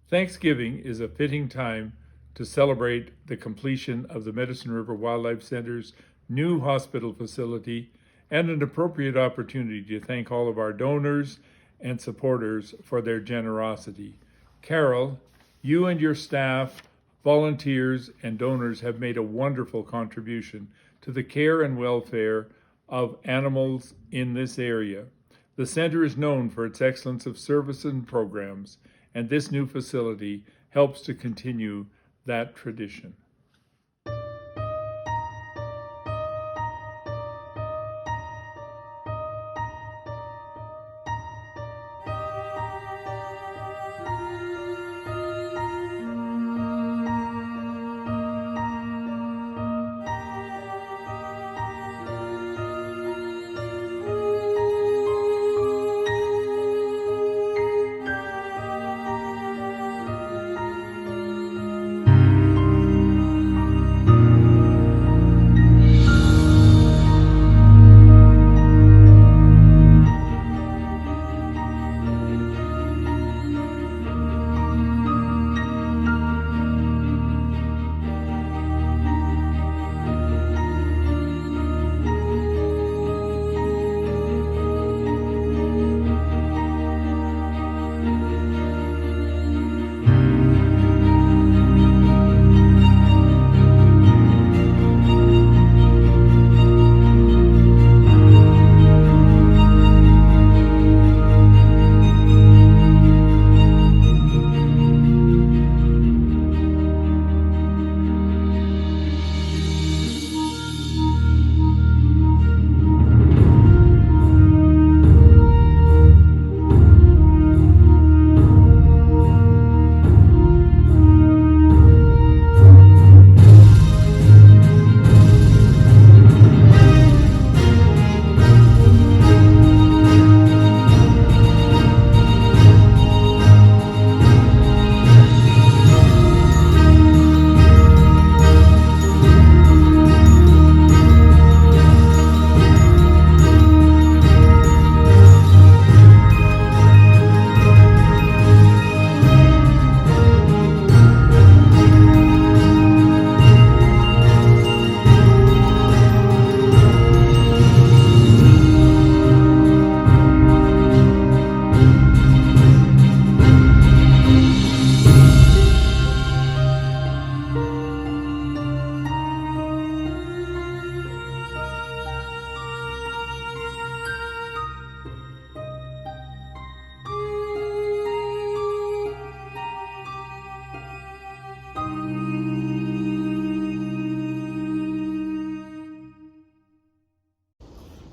Thanksgiving is a fitting time to celebrate the completion of the Medicine River Wildlife Center's new hospital facility and an appropriate opportunity to thank all of our donors and supporters for their generosity. Carol, you and your staff, volunteers, and donors have made a wonderful contribution to the care and welfare of animals in this area. The center is known for its excellence of service and programs, and this new facility helps to continue that tradition.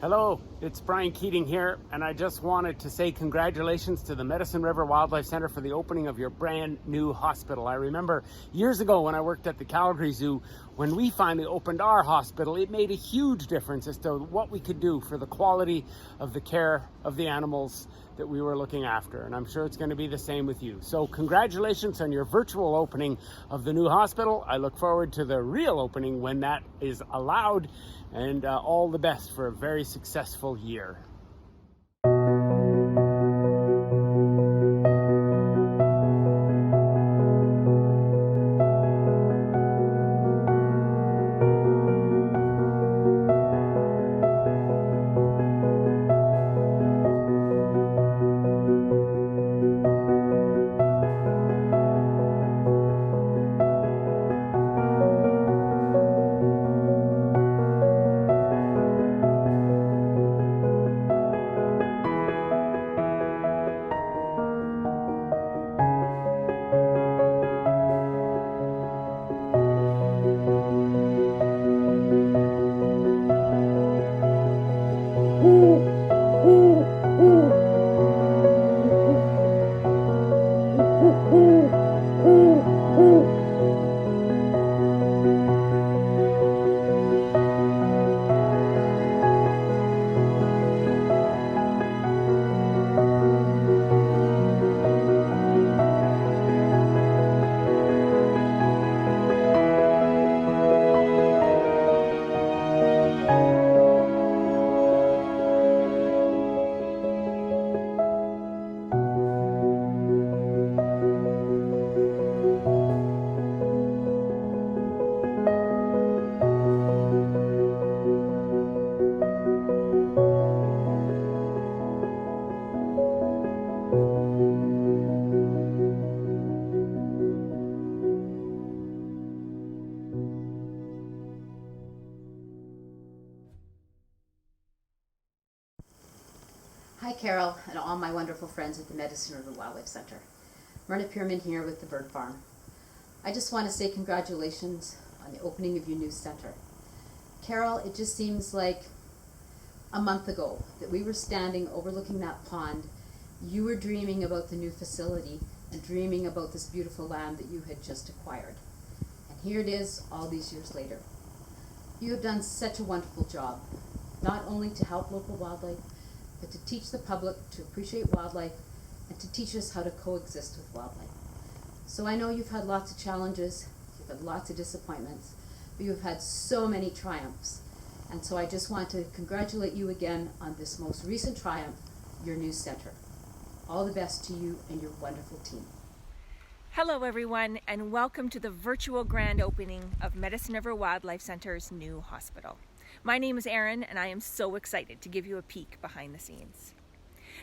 Hello, it's Brian Keating here, and I just wanted to say congratulations to the Medicine River Wildlife Center for the opening of your brand new hospital. I remember years ago when I worked at the Calgary Zoo, when we finally opened our hospital, it made a huge difference as to what we could do for the quality of the care of the animals that we were looking after, and I'm sure it's going to be the same with you. So congratulations on your virtual opening of the new hospital. I look forward to the real opening when that is allowed, and all the best for a very successful year. Hi Carol and all my wonderful friends at the Medicine River Wildlife Center. Marilyn Pierman here with the Bird Farm. I just want to say congratulations on the opening of your new center. Carol, it just seems like a month ago that we were standing overlooking that pond. You were dreaming about the new facility and dreaming about this beautiful land that you had just acquired. And here it is all these years later. You have done such a wonderful job, not only to help local wildlife, but to teach the public to appreciate wildlife and to teach us how to coexist with wildlife. So I know you've had lots of challenges, you've had lots of disappointments, but you've had so many triumphs. And so I just want to congratulate you again on this most recent triumph, your new center. All the best to you and your wonderful team. Hello everyone, and welcome to the virtual grand opening of Medicine River Wildlife Center's new hospital. My name is Erin, and I am so excited to give you a peek behind the scenes.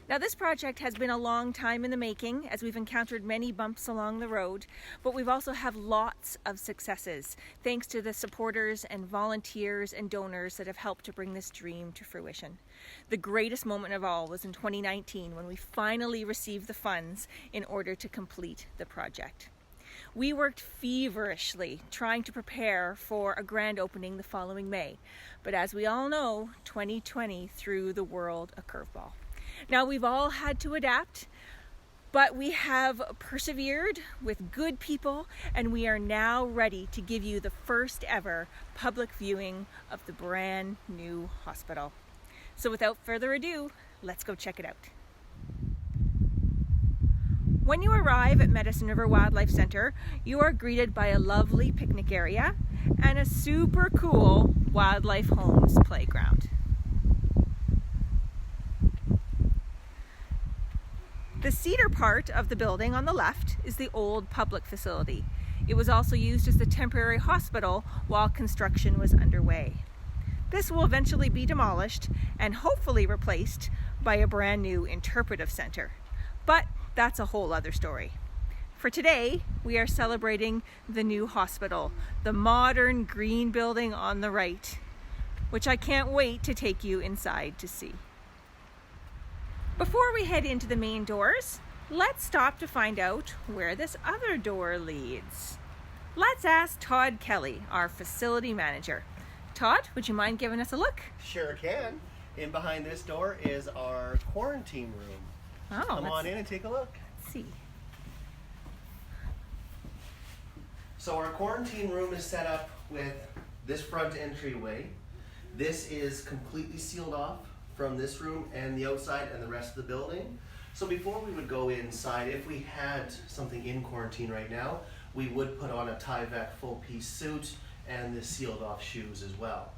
Now, this project has been a long time in the making, as we've encountered many bumps along the road, but we've also had lots of successes, thanks to the supporters and volunteers and donors that have helped to bring this dream to fruition. The greatest moment of all was in 2019, when we finally received the funds in order to complete the project. We worked feverishly trying to prepare for a grand opening the following May, but as we all know, 2020 threw the world a curveball. Now, we've all had to adapt, but we have persevered with good people, and we are now ready to give you the first ever public viewing of the brand new hospital. So without further ado, let's go check it out. When you arrive at Medicine River Wildlife Center, you are greeted by a lovely picnic area and a super cool Wildlife Homes playground. The cedar part of the building on the left is the old public facility. It was also used as the temporary hospital while construction was underway. This will eventually be demolished and hopefully replaced by a brand new interpretive center. But that's a whole other story. For today, we are celebrating the new hospital, the modern green building on the right, which I can't wait to take you inside to see. Before we head into the main doors, let's stop to find out where this other door leads. Let's ask Todd Kelly, our facility manager. Todd, would you mind giving us a look? Sure can. In behind this door is our quarantine room. Oh, Come on in and take a look. Let's see. So our quarantine room is set up with this front entryway. This is completely sealed off from this room and the outside and the rest of the building. So before we would go inside, if we had something in quarantine right now, we would put on a Tyvek full piece suit and the sealed off shoes as well.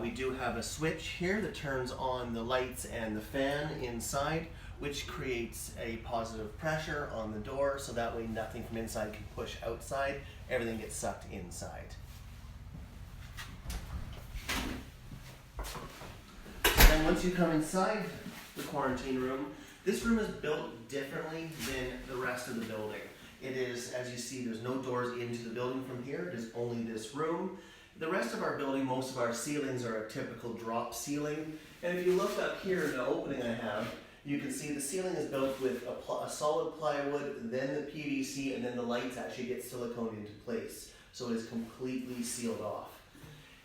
We do have a switch here that turns on the lights and the fan inside, which creates a positive pressure on the door, so that way nothing from inside can push outside, everything gets sucked inside. Then once you come inside the quarantine room, this room is built differently than the rest of the building. It is, as you see, there's no doors into the building from here, it is only this room. The rest of our building, most of our ceilings are a typical drop ceiling, and if you look up here in the opening I have, you can see the ceiling is built with a solid plywood, then the PVC, and then the lights actually get siliconed into place. So it is completely sealed off.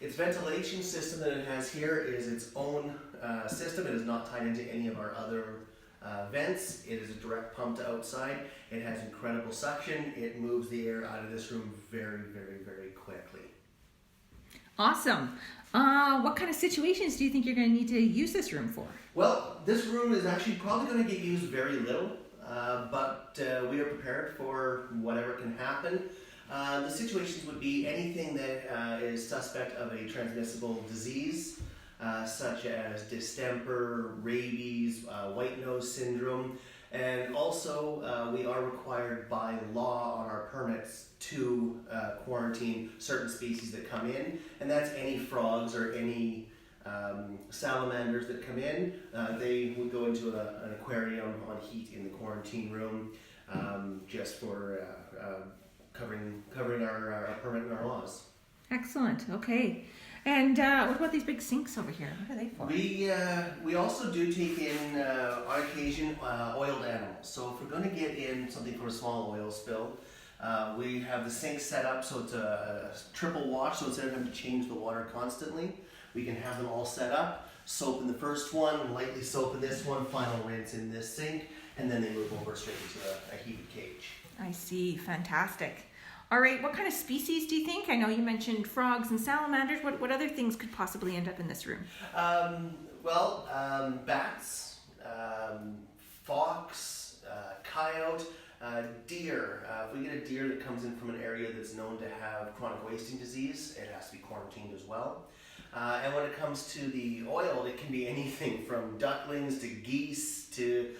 Its ventilation system that it has here is its own system. It is not tied into any of our other vents. It is a direct pump to outside. It has incredible suction. It moves the air out of this room very, very, very quickly. Awesome. What kind of situations do you think you're going to need to use this room for? Well, this room is actually probably going to get used very little, but we are prepared for whatever can happen. The situations would be anything that is suspect of a transmissible disease, such as distemper, rabies, white nose syndrome, and also we are required by law on our permits to quarantine certain species that come in, and that's any frogs or any salamanders that come in. They would go into an aquarium on heat in the quarantine room, just for covering our permit and our laws. Excellent. Okay. And what about these big sinks over here? What are they for? We also do take in on occasion, oiled animals. So if we're going to get in something from a small oil spill, we have the sink set up so it's a triple wash, so instead of having to change the water constantly, we can have them all set up. Soap in the first one, lightly soap in this one, final rinse in this sink, and then they move over straight into a heated cage. I see. Fantastic. All right. What kind of species do you think? I know you mentioned frogs and salamanders. What other things could possibly end up in this room? Bats, fox, coyote, deer. If we get a deer that comes in from an area that's known to have chronic wasting disease, it has to be quarantined as well. And when it comes to the oil, it can be anything from ducklings to geese to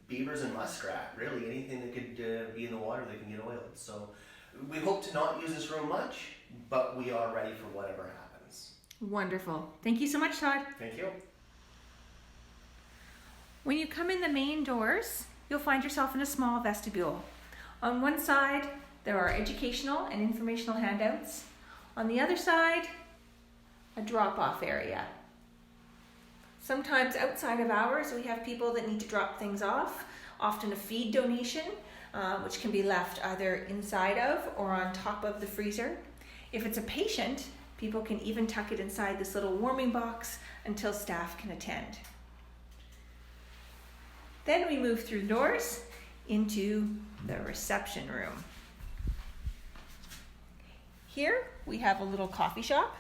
beavers and muskrat. Really, anything that could be in the water that can get oiled. So we hope to not use this room much, but we are ready for whatever happens. Wonderful. Thank you so much, Todd. Thank you. When you come in the main doors, you'll find yourself in a small vestibule. On one side, there are educational and informational handouts. On the other side, a drop-off area. Sometimes outside of hours, we have people that need to drop things off, often a feed donation, which can be left either inside of or on top of the freezer. If it's a patient, people can even tuck it inside this little warming box until staff can attend. Then we move through doors into the reception room. Here we have a little coffee shop.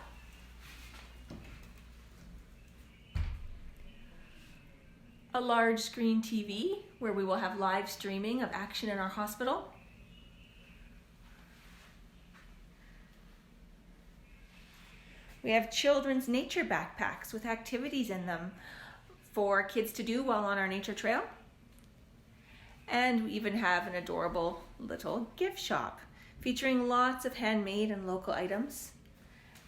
A large screen TV where we will have live streaming of action in our hospital. We have children's nature backpacks with activities in them for kids to do while on our nature trail. And we even have an adorable little gift shop featuring lots of handmade and local items.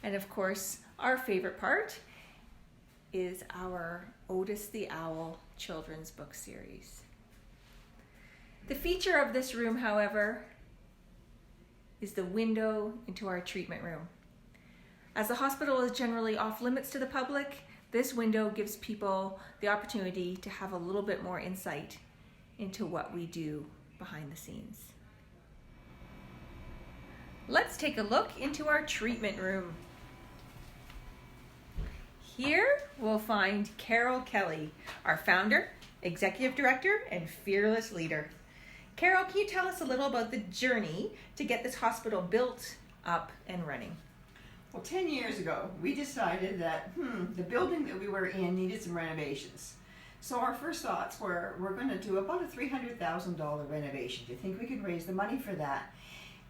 And of course, our favorite part is our Otis the Owl children's book series. The feature of this room, however, is the window into our treatment room. As the hospital is generally off limits to the public, this window gives people the opportunity to have a little bit more insight into what we do behind the scenes. Let's take a look into our treatment room. Here we'll find Carol Kelly, our founder, executive director, and fearless leader. Carol, can you tell us a little about the journey to get this hospital built, up, and running? Well, 10 years ago, we decided that the building that we were in needed some renovations. So our first thoughts were, we're going to do about a $300,000 renovation. Do you think we could raise the money for that?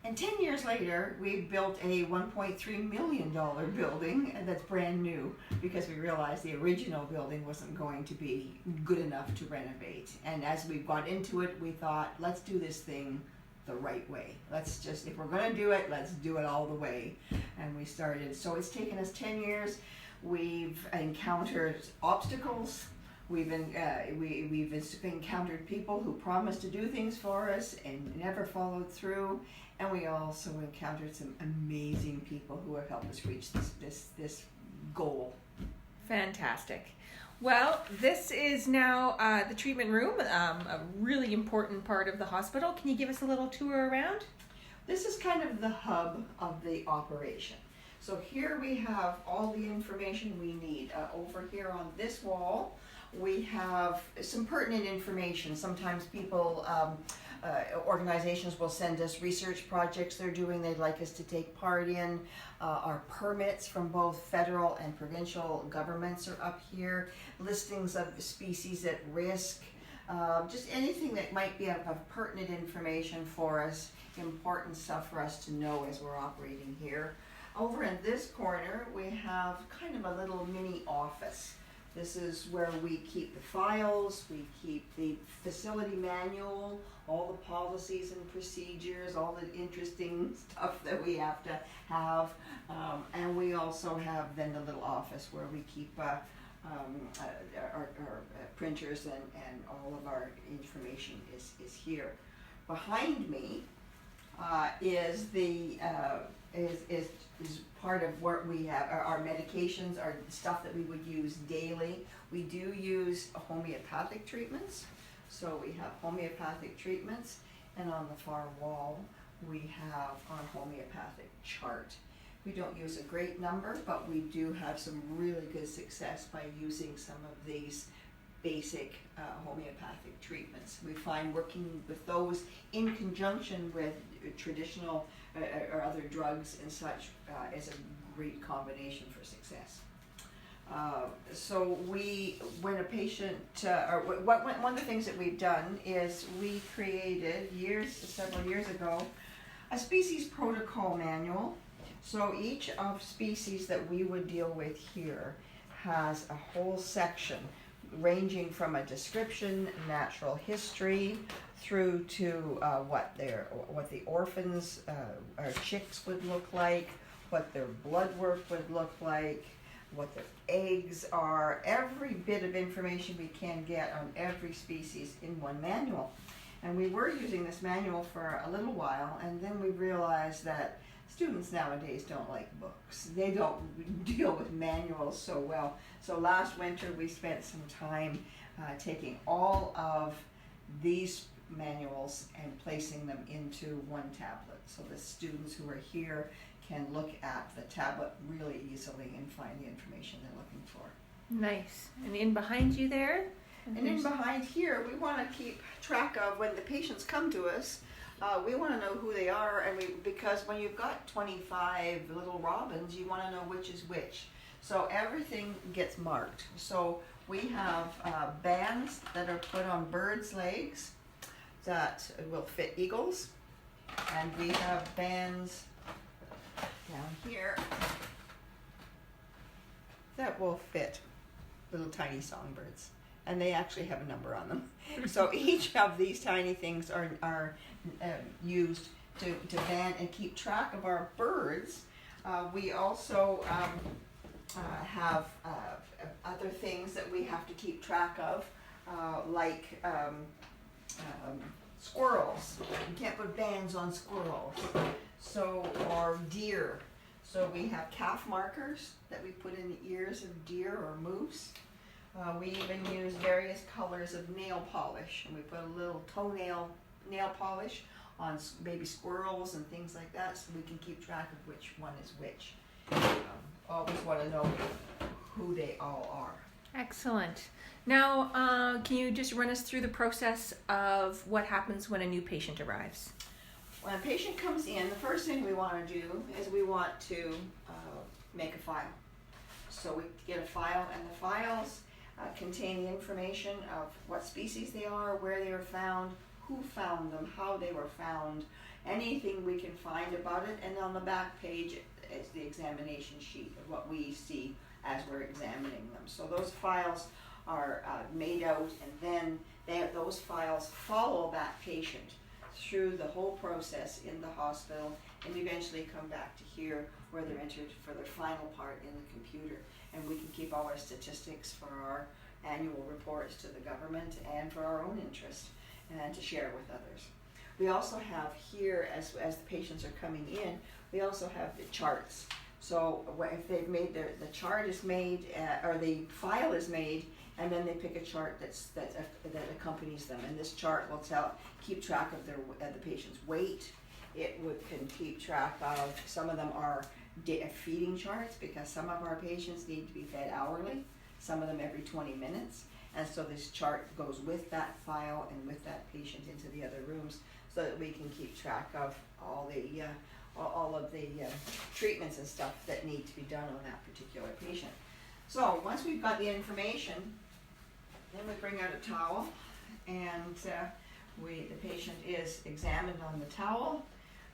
And 10 years later, we built a $1.3 million building that's brand new because we realized the original building wasn't going to be good enough to renovate. And as we got into it, we thought, let's do this thing the right way. If we're going to do it, let's do it all the way. And we started. So it's taken us 10 years. We've encountered obstacles. We've encountered people who promised to do things for us and never followed through. And we also encountered some amazing people who have helped us reach this goal. Fantastic. Well, this is now the treatment room, a really important part of the hospital. Can you give us a little tour around? This is kind of the hub of the operation. So here we have all the information we need. Over here on this wall, we have some pertinent information. Sometimes people, organizations will send us research projects they're doing they'd like us to take part in. Our permits from both federal and provincial governments are up here. Listings of species at risk. Just anything that might be of pertinent information for us, important stuff for us to know as we're operating here. Over in this corner, we have kind of a little mini office. This is where we keep the files, we keep the facility manual, all the policies and procedures, all the interesting stuff that we have to have. And we also have then the little office where we keep our printers and all of our information is here. Behind me is the is part of what we have. Our medications are stuff that we would use daily. We do use homeopathic treatments. So we have homeopathic treatments, and on the far wall we have our homeopathic chart. We don't use a great number, but we do have some really good success by using some of these basic homeopathic treatments. We find working with those in conjunction with traditional or other drugs and such is a great combination for success. So when a patient, one of the things that we've done is we created several years ago, a species protocol manual. So each of species that we would deal with here has a whole section ranging from a description, natural history, through to what the orphans or chicks would look like, what their blood work would look like, what their eggs are, every bit of information we can get on every species in one manual. And we were using this manual for a little while, and then we realized that students nowadays don't like books. They don't deal with manuals so well. So last winter we spent some time taking all of these manuals and placing them into one tablet. So the students who are here can look at the tablet really easily and find the information they're looking for. Nice. And in behind you there? And in behind here, we want to keep track of when the patients come to us. We want to know who they are, and because when you've got 25 little robins, you want to know which is which. So everything gets marked. So we have bands that are put on birds' legs that will fit eagles, and we have bands down here that will fit little tiny songbirds, and they actually have a number on them. So each of these tiny things are used to band and keep track of our birds. We also have other things that we have to keep track of, like squirrels. You can't put bands on squirrels. So, or deer. So we have calf markers that we put in the ears of deer or moose. We even use various colors of nail polish, and we put a little toenail nail polish on baby squirrels and things like that, so we can keep track of which one is which. Always want to know who they all are. Excellent. Now, can you just run us through the process of what happens when a new patient arrives? When a patient comes in, the first thing we want to do is we want to make a file. So we get a file, and the files contain the information of what species they are, where they were found, who found them, how they were found, anything we can find about it, and on the back page is the examination sheet of what we see as we're examining them. So those files are made out, and then those files follow that patient through the whole process in the hospital, and eventually come back to here where they're entered for their final part in the computer. And we can keep all our statistics for our annual reports to the government and for our own interest, and to share with others. We also have here, as the patients are coming in, we also have the charts. So if they've made the chart is made, or the file is made, and then they pick a chart that accompanies them, and this chart will keep track of the patient's weight. It can keep track of, some of them are feeding charts, because some of our patients need to be fed hourly, some of them every 20 minutes, and so this chart goes with that file and with that patient into the other rooms, so that we can keep track of all of the treatments and stuff that need to be done on that particular patient. So once we've got the information, then we bring out a towel, and the patient is examined on the towel.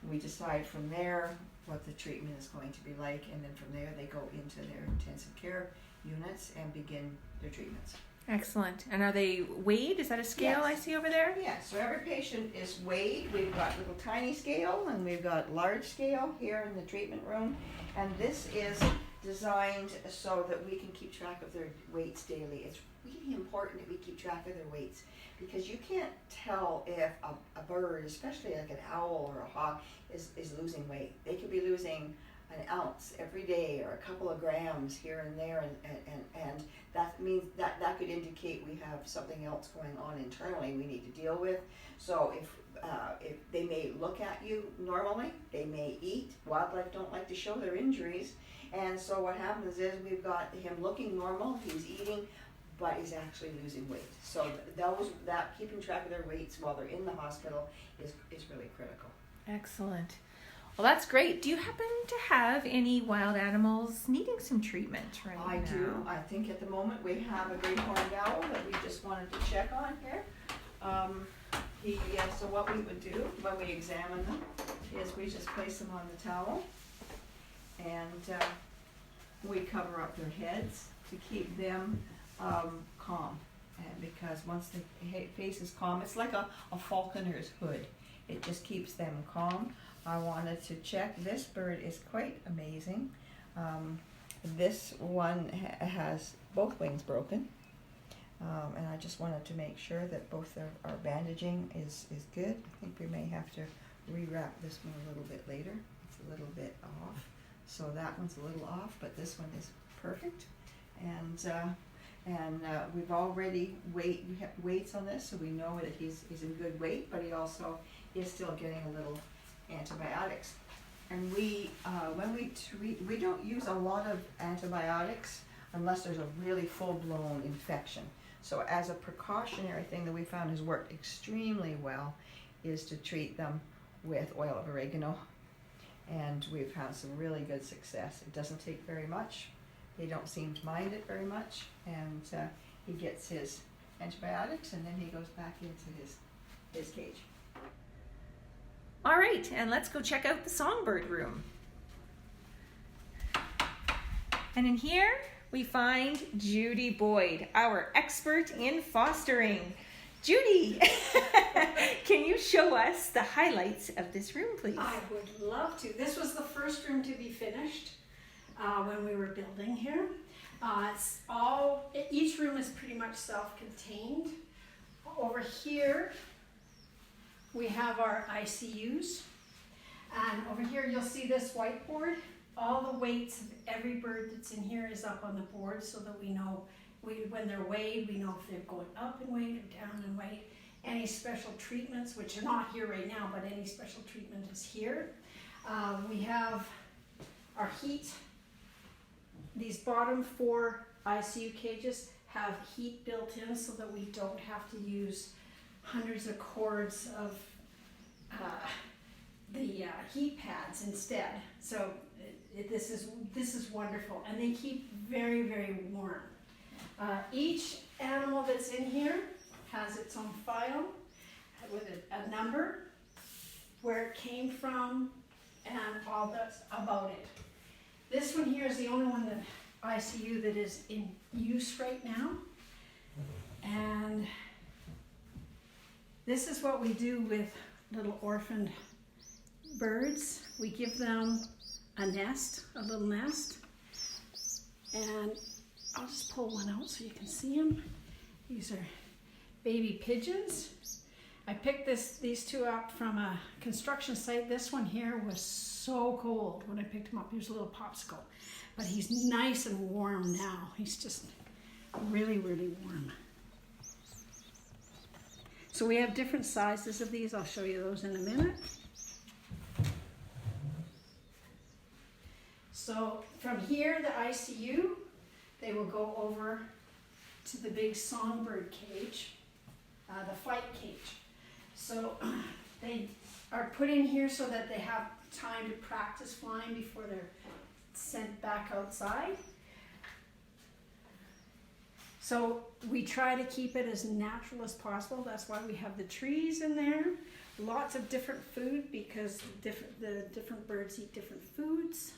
We decide from there what the treatment is going to be like, and then from there they go into their intensive care units and begin their treatments. Excellent. And are they weighed? Is that a scale? Yes. I see over there? Yes, so every patient is weighed. We've got little tiny scale, and we've got large scale here in the treatment room. And this is designed so that we can keep track of their weights daily. It's really important that we keep track of their weights, because you can't tell if a bird, especially like an owl or a hawk, is losing weight. They could be losing an ounce every day or a couple of grams here and there, and that means that could indicate we have something else going on internally we need to deal with. So if they may look at you normally, they may eat. Wildlife don't like to show their injuries, and so what happens is we've got him looking normal, he's eating, but he's actually losing weight. So that keeping track of their weights while they're in the hospital is really critical. Excellent. Well, that's great. Do you happen to have any wild animals needing some treatment right now? I do. I think at the moment we have a great horned owl that we just wanted to check on here. So what we would do when we examine them is we just place them on the towel, and we cover up their heads to keep them calm. And because once the face is calm, it's like a falconer's hood. It just keeps them calm. I wanted to check. This bird is quite amazing. This one has both wings broken. And I just wanted to make sure that both our bandaging is good. I think we may have to rewrap this one a little bit later. It's a little bit off. So that one's a little off, but this one is perfect. And we've already we have weights on this, so we know that he's in good weight, but he also is still getting a little antibiotics. And when we treat, we don't use a lot of antibiotics unless there's a really full-blown infection. So as a precautionary thing that we found has worked extremely well is to treat them with oil of oregano. And we've had some really good success. It doesn't take very much. They don't seem to mind it very much. And he gets his antibiotics, and then he goes back into his cage. All right, and let's go check out the songbird room. And in here, we find Judy Boyd, our expert in fostering. Judy, can you show us the highlights of this room, please? I would love to. This was the first room to be finished when we were building here. Each room is pretty much self-contained. Over here, we have our ICUs. And over here, you'll see this whiteboard. All the weights of every bird that's in here is up on the board so that we know when they're weighed, we know if they're going up in weight or down in weight. Any special treatments, which are not here right now, but any special treatment is here. We have our heat. These bottom 4 ICU cages have heat built in so that we don't have to use hundreds of cords of the heat pads instead. So this is wonderful, and they keep very, very warm. Each animal that's in here has its own file with a number, where it came from, and all that's about it. This one here is the only one that ICU that is in use right now, and this is what we do with little orphaned birds. We give them a nest, a little nest, and I'll just pull one out so you can see them. These are baby pigeons. I picked these 2 up from a construction site. This one here was so cold when I picked him up. He was a little popsicle, but he's nice and warm now. He's just really, really warm. So we have different sizes of these. I'll show you those in a minute. So from here, the ICU, they will go over to the big songbird cage, the fight cage. So they are put in here so that they have time to practice flying before they're sent back outside. So we try to keep it as natural as possible. That's why we have the trees in there. Lots of different food because the different birds eat different foods.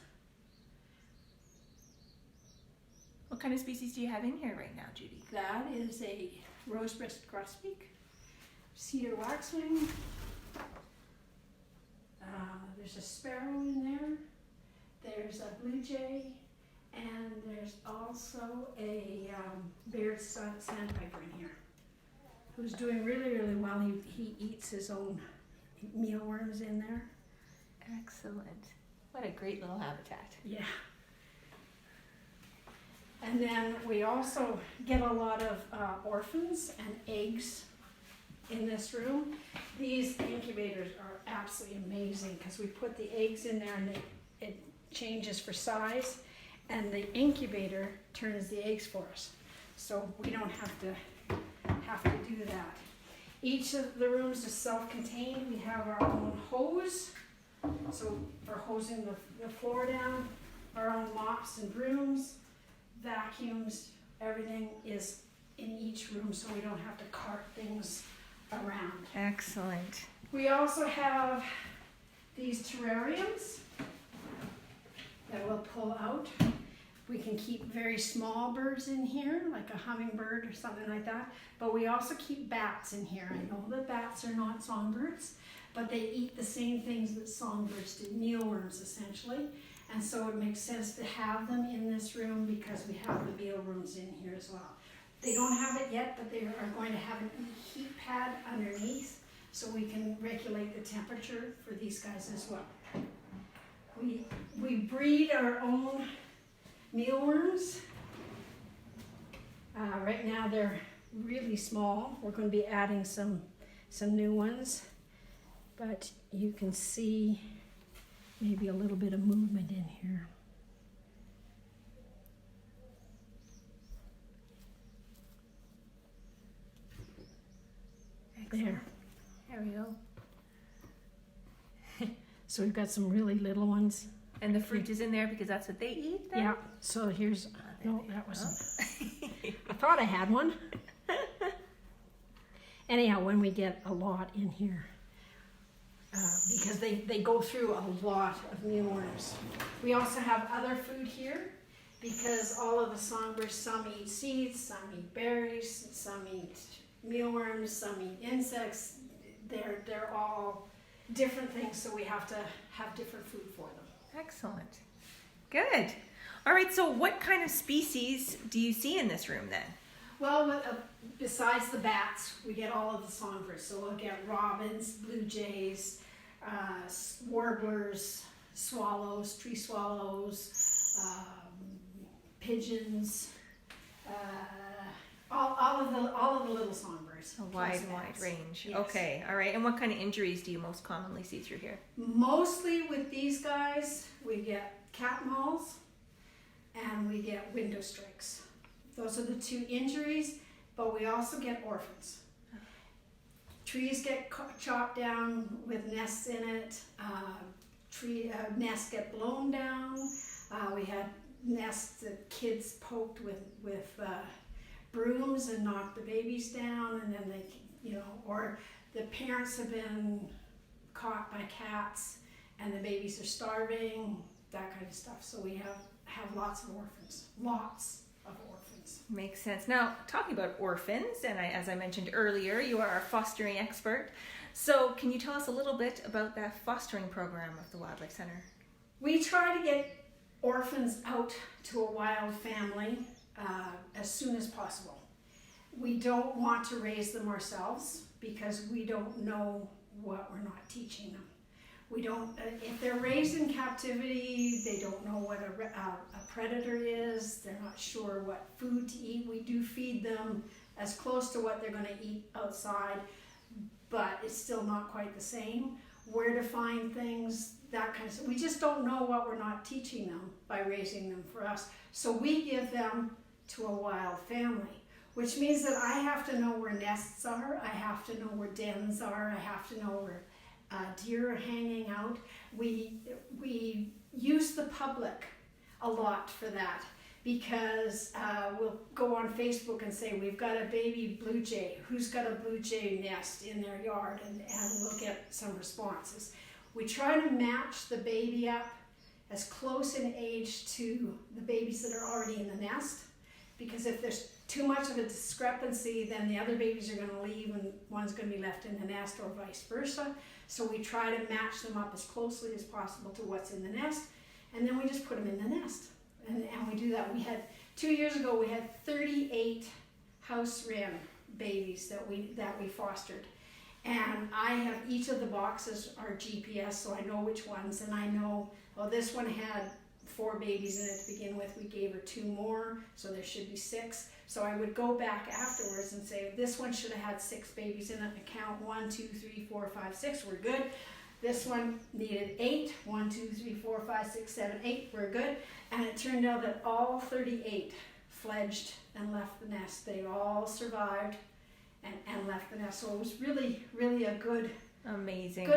What kind of species do you have in here right now, Judy? That is a rose-breasted grosbeak, cedar waxwing. There's a sparrow in there. There's a blue jay, And there's also a Baird sandpiper in here who's doing really, really well. He eats his own mealworms in there. Excellent. What a great little habitat. Yeah. And then we also get a lot of orphans and eggs in this room. These incubators are absolutely amazing because we put the eggs in there and it changes for size, and the incubator turns the eggs for us. So we don't have to do that. Each of the rooms is self-contained. We have our own hose, so for hosing the floor down, our own mops and brooms, vacuums, everything is in each room so we don't have to cart things around. Excellent. We also have these terrariums that we'll pull out. We can keep very small birds in here, like a hummingbird or something like that, but we also keep bats in here. I know that bats are not songbirds, but they eat the same things that songbirds do, mealworms essentially. And so it makes sense to have them in this room because we have the mealworms in here as well. They don't have it yet, but they are going to have a heat pad underneath so we can regulate the temperature for these guys as well. We breed our own mealworms. Right now they're really small. We're going to be adding some new ones, but you can see maybe a little bit of movement in here. There. There we go. So we've got some really little ones. And the fruit is in there because that's what they eat then? Yeah. So here's, no, that wasn't. I thought I had one. Anyhow, when we get a lot in here, because they go through a lot of mealworms. We also have other food here because all of the songbirds, some eat seeds, some eat berries, some eat mealworms, some eat insects. They're all different things, so we have to have different food for them. Excellent. Good. All right, so what kind of species do you see in this room then? Well, besides the bats, we get all of the songbirds. So we'll get robins, blue jays, warblers, swallows, tree swallows, pigeons, all of the little songbirds. A wide range. Yes. Okay, all right. And what kind of injuries do you most commonly see through here? Mostly with these guys, we get cat mauls and we get window strikes. Those are the two injuries, but we also get orphans. Trees get chopped down with nests in it. Nests get blown down. We had nests that kids poked with brooms and knocked the babies down, and then they, or the parents have been caught by cats and the babies are starving, that kind of stuff. So we have lots of orphans, lots of orphans. Makes sense. Now, talking about orphans, and as I mentioned earlier, you are a fostering expert. So can you tell us a little bit about that fostering program of the Wildlife Center? We try to get orphans out to a wild family as soon as possible. We don't want to raise them ourselves because we don't know what we're not teaching them. We don't, if they're raised in captivity, they don't know what a predator is, they're not sure what food to eat. We do feed them as close to what they're going to eat outside, but it's still not quite the same. Where to find things, that kind of stuff. We just don't know what we're not teaching them by raising them for us. So we give them to a wild family, which means that I have to know where nests are, I have to know where dens are, I have to know where deer are hanging out. We use the public a lot for that because we'll go on Facebook and say, we've got a baby blue jay. Who's got a blue jay nest in their yard? And we'll get some responses. We try to match the baby up as close in age to the babies that are already in the nest, because if there's too much of a discrepancy, then the other babies are going to leave and one's going to be left in the nest, or vice versa. So we try to match them up as closely as possible to what's in the nest, and then we just put them in the nest. And we do that. We had 2 years ago, we had 38 house wren babies that we fostered. And I have each of the boxes are GPS, so I know which ones, and I know, oh, this one had 4 babies in it to begin with. We gave her 2 more, so there should be 6. So I would go back afterwards and say, this one should have had 6 babies in it, and count 1, 2, 3, 4, 5, 6, we're good. This one needed 8, 1, 2, 3, 4, 5, 6, 7, 8, we're good. And it turned out that all 38 fledged and left the nest. They all survived and left the nest. So it was really, really a good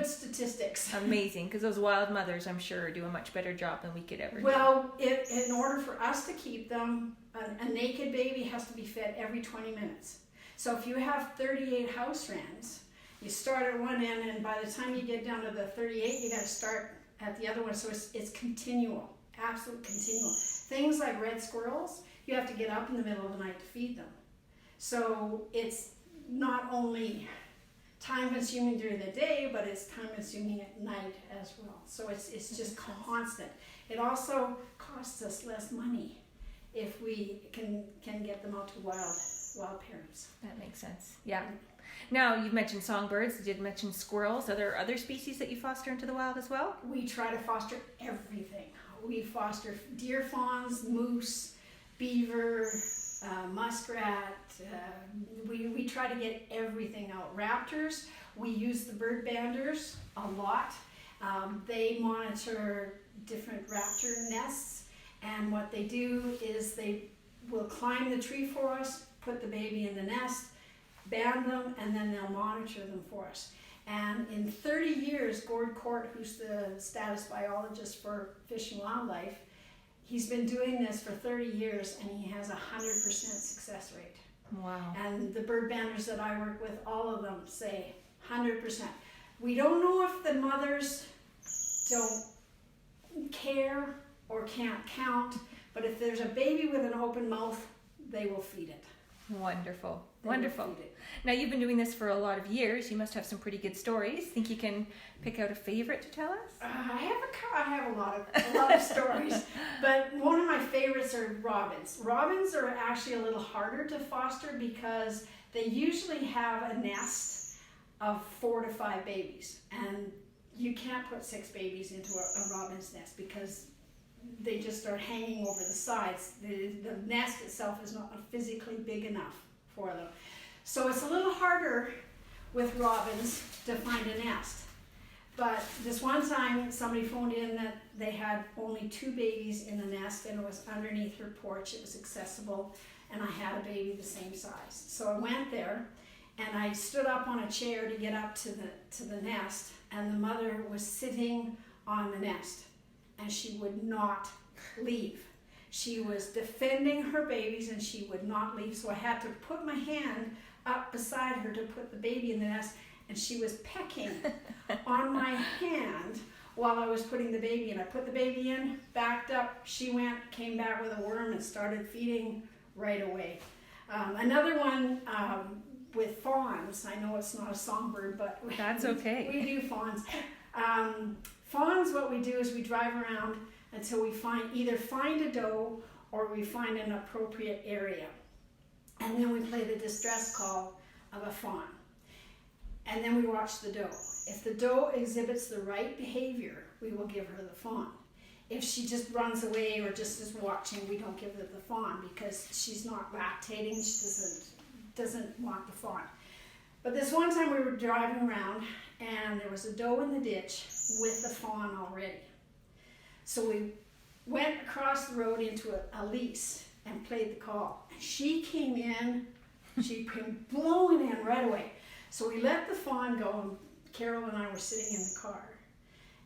statistics. Amazing, because those wild mothers, I'm sure, do a much better job than we could ever do. Well, in order for us to keep them, a naked baby has to be fed every 20 minutes. So if you have 38 house wrens, you start at one end, and by the time you get down to the 38, you got to start at the other one. So it's continual, absolute continual. Things like red squirrels, you have to get up in the middle of the night to feed them. So it's not only time consuming during the day, but it's time consuming at night as well. So it's just constant. It also costs us less money if we can get them out to wild parents. That makes sense. Yeah. Now, you've mentioned songbirds, you did mention squirrels. Are there other species that you foster into the wild as well? We try to foster everything. We foster deer fawns, moose, beaver, muskrat. We try to get everything out. Raptors, we use the bird banders a lot. They monitor different raptor nests, and what they do is they will climb the tree for us, put the baby in the nest, band them, and then they'll monitor them for us. And in 30 years, Gord Court, who's the status biologist for Fish and Wildlife, he's been doing this for 30 years, and he has 100% success rate. Wow. And the bird banders that I work with, all of them say 100%. We don't know if the mothers don't care or can't count, but if there's a baby with an open mouth, they will feed it. Wonderful. They Wonderful. will feed it. Now, you've been doing this for a lot of years. You must have some pretty good stories. Think you can pick out a favorite to tell us? I have a lot of stories, but one of my favorites are robins. Robins are actually a little harder to foster because they usually have a nest of 4 to 5 babies, and you can't put 6 babies into a robin's nest because they just start hanging over the sides. The nest itself is not physically big enough for them. So it's a little harder with robins to find a nest. But this one time somebody phoned in that they had only 2 babies in the nest, and it was underneath her porch. It was accessible, and I had a baby the same size. So I went there, and I stood up on a chair to get up to the nest, and the mother was sitting on the nest, and she would not leave. She was defending her babies, and she would not leave. So I had to put my hand up beside her to put the baby in the nest, and she was pecking on my hand while I was putting the baby in. I put the baby in, backed up, she went, came back with a worm, and started feeding right away. Another one with fawns. I know it's not a songbird, but That's okay. We do fawns. Fawns, what we do is we drive around until we either find a doe or we find an appropriate area. And then we play the distress call of a fawn. And then we watch the doe. If the doe exhibits the right behavior, we will give her the fawn. If she just runs away or just is watching, we don't give her the fawn because she's not lactating. She doesn't want the fawn. But this one time we were driving around and there was a doe in the ditch with the fawn already. So we went across the road into a lease and played the call. And she came in, she came blowing in right away. So we let the fawn go, and Carol and I were sitting in the car,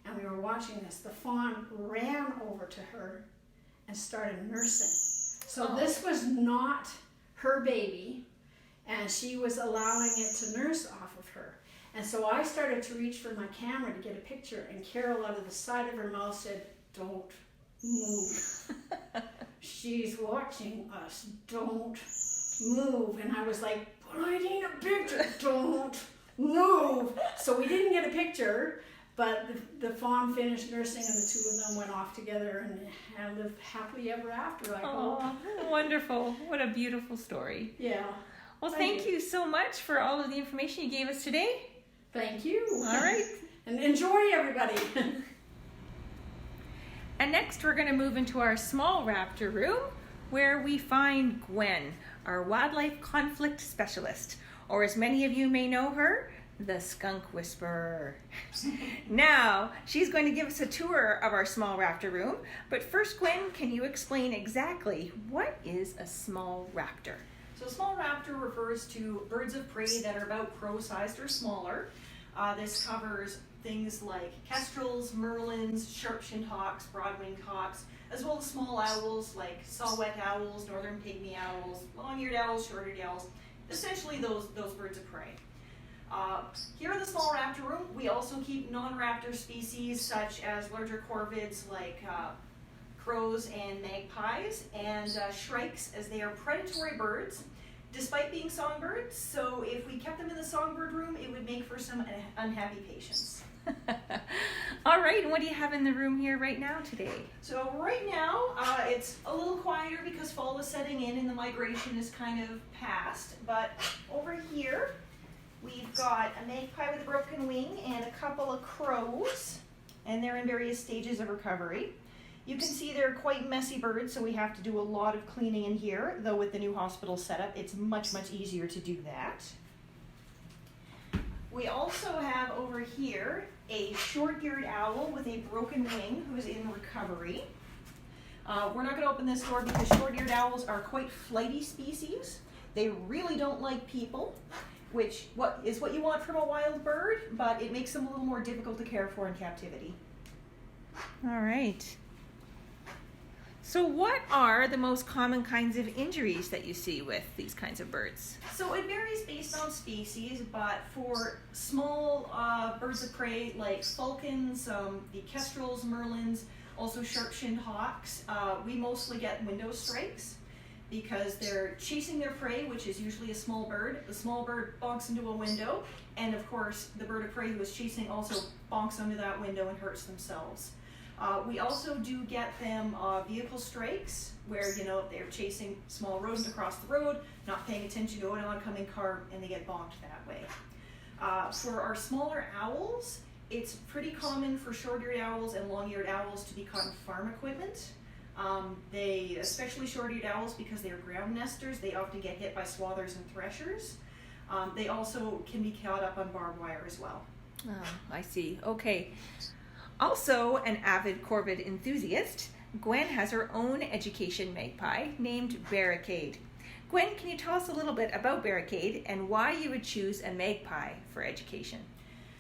and we were watching this. The fawn ran over to her and started nursing. So this was not her baby, and she was allowing it to nurse off of her. And so I started to reach for my camera to get a picture, and Carol, out of the side of her mouth, said, "Don't move." She's watching us. Don't move. And I was like, "But I need a picture." Don't move. So we didn't get a picture, But the fawn finished nursing and the two of them went off together and lived happily ever after, I hope. Oh, wonderful. What a beautiful story. Yeah. Well, thank you so much for all of the information you gave us today. Thank you. All right. And enjoy, everybody. And next we're going to move into our small raptor room where we find Gwen, our wildlife conflict specialist, or as many of you may know her, the skunk whisperer. Now, she's going to give us a tour of our small raptor room, but first, Gwen, can you explain exactly what is a small raptor? So a small raptor refers to birds of prey that are about crow-sized or smaller. This covers things like kestrels, merlins, sharp-shinned hawks, broad-winged hawks, as well as small owls like saw-whet owls, northern pygmy owls, long-eared owls, short-eared owls, essentially those birds of prey. Here in the small raptor room, we also keep non-raptor species such as larger corvids like crows and magpies, and shrikes, as they are predatory birds despite being songbirds. So if we kept them in the songbird room, it would make for some unhappy patients. All right, and what do you have in the room here right now today? So right now, it's a little quieter because fall is setting in and the migration is kind of past. But over here, we've got a magpie with a broken wing and a couple of crows, and they're in various stages of recovery. You can see they're quite messy birds, so we have to do a lot of cleaning in here, though with the new hospital setup, it's much, much easier to do that. We also have over here a short-eared owl with a broken wing who is in recovery. We're not going to open this door because short-eared owls are quite flighty species. They really don't like people, which is what you want from a wild bird, but it makes them a little more difficult to care for in captivity. All right. So what are the most common kinds of injuries that you see with these kinds of birds? So it varies based on species, but for small birds of prey like falcons, the kestrels, merlins, also sharp-shinned hawks, we mostly get window strikes because they're chasing their prey, which is usually a small bird. The small bird bonks into a window, and of course the bird of prey who is chasing also bonks under that window and hurts themselves. We also do get them vehicle strikes where, they're chasing small rodents across the road, not paying attention to an oncoming car, and they get bonked that way. For our smaller owls, it's pretty common for short-eared owls and long-eared owls to be caught in farm equipment. Especially short-eared owls, because they are ground nesters, they often get hit by swathers and threshers. They also can be caught up on barbed wire as well. Oh, I see. Okay. Also an avid corvid enthusiast, Gwen has her own education magpie named Barricade. Gwen, can you tell us a little bit about Barricade and why you would choose a magpie for education?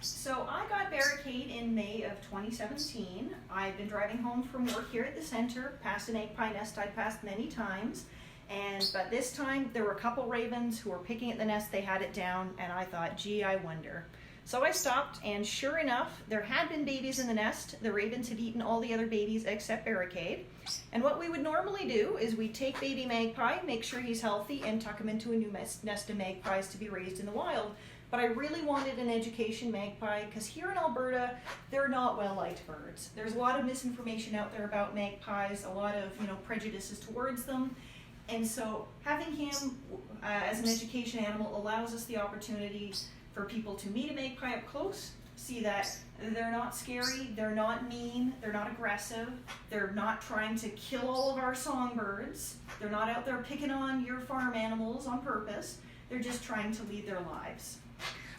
So I got Barricade in May of 2017. I've been driving home from work here at the center, past a magpie nest I'd passed many times, but this time there were a couple ravens who were picking at the nest, they had it down, and I thought, gee, I wonder. So I stopped, and sure enough, there had been babies in the nest. The ravens had eaten all the other babies except Barricade. And what we would normally do is we'd take baby magpie, make sure he's healthy, and tuck him into a new nest of magpies to be raised in the wild. But I really wanted an education magpie because here in Alberta, they're not well-liked birds. There's a lot of misinformation out there about magpies, a lot of prejudices towards them. And so having him as an education animal allows us the opportunity for people to meet a magpie up close, see that they're not scary, they're not mean, they're not aggressive, they're not trying to kill all of our songbirds, they're not out there picking on your farm animals on purpose, they're just trying to lead their lives.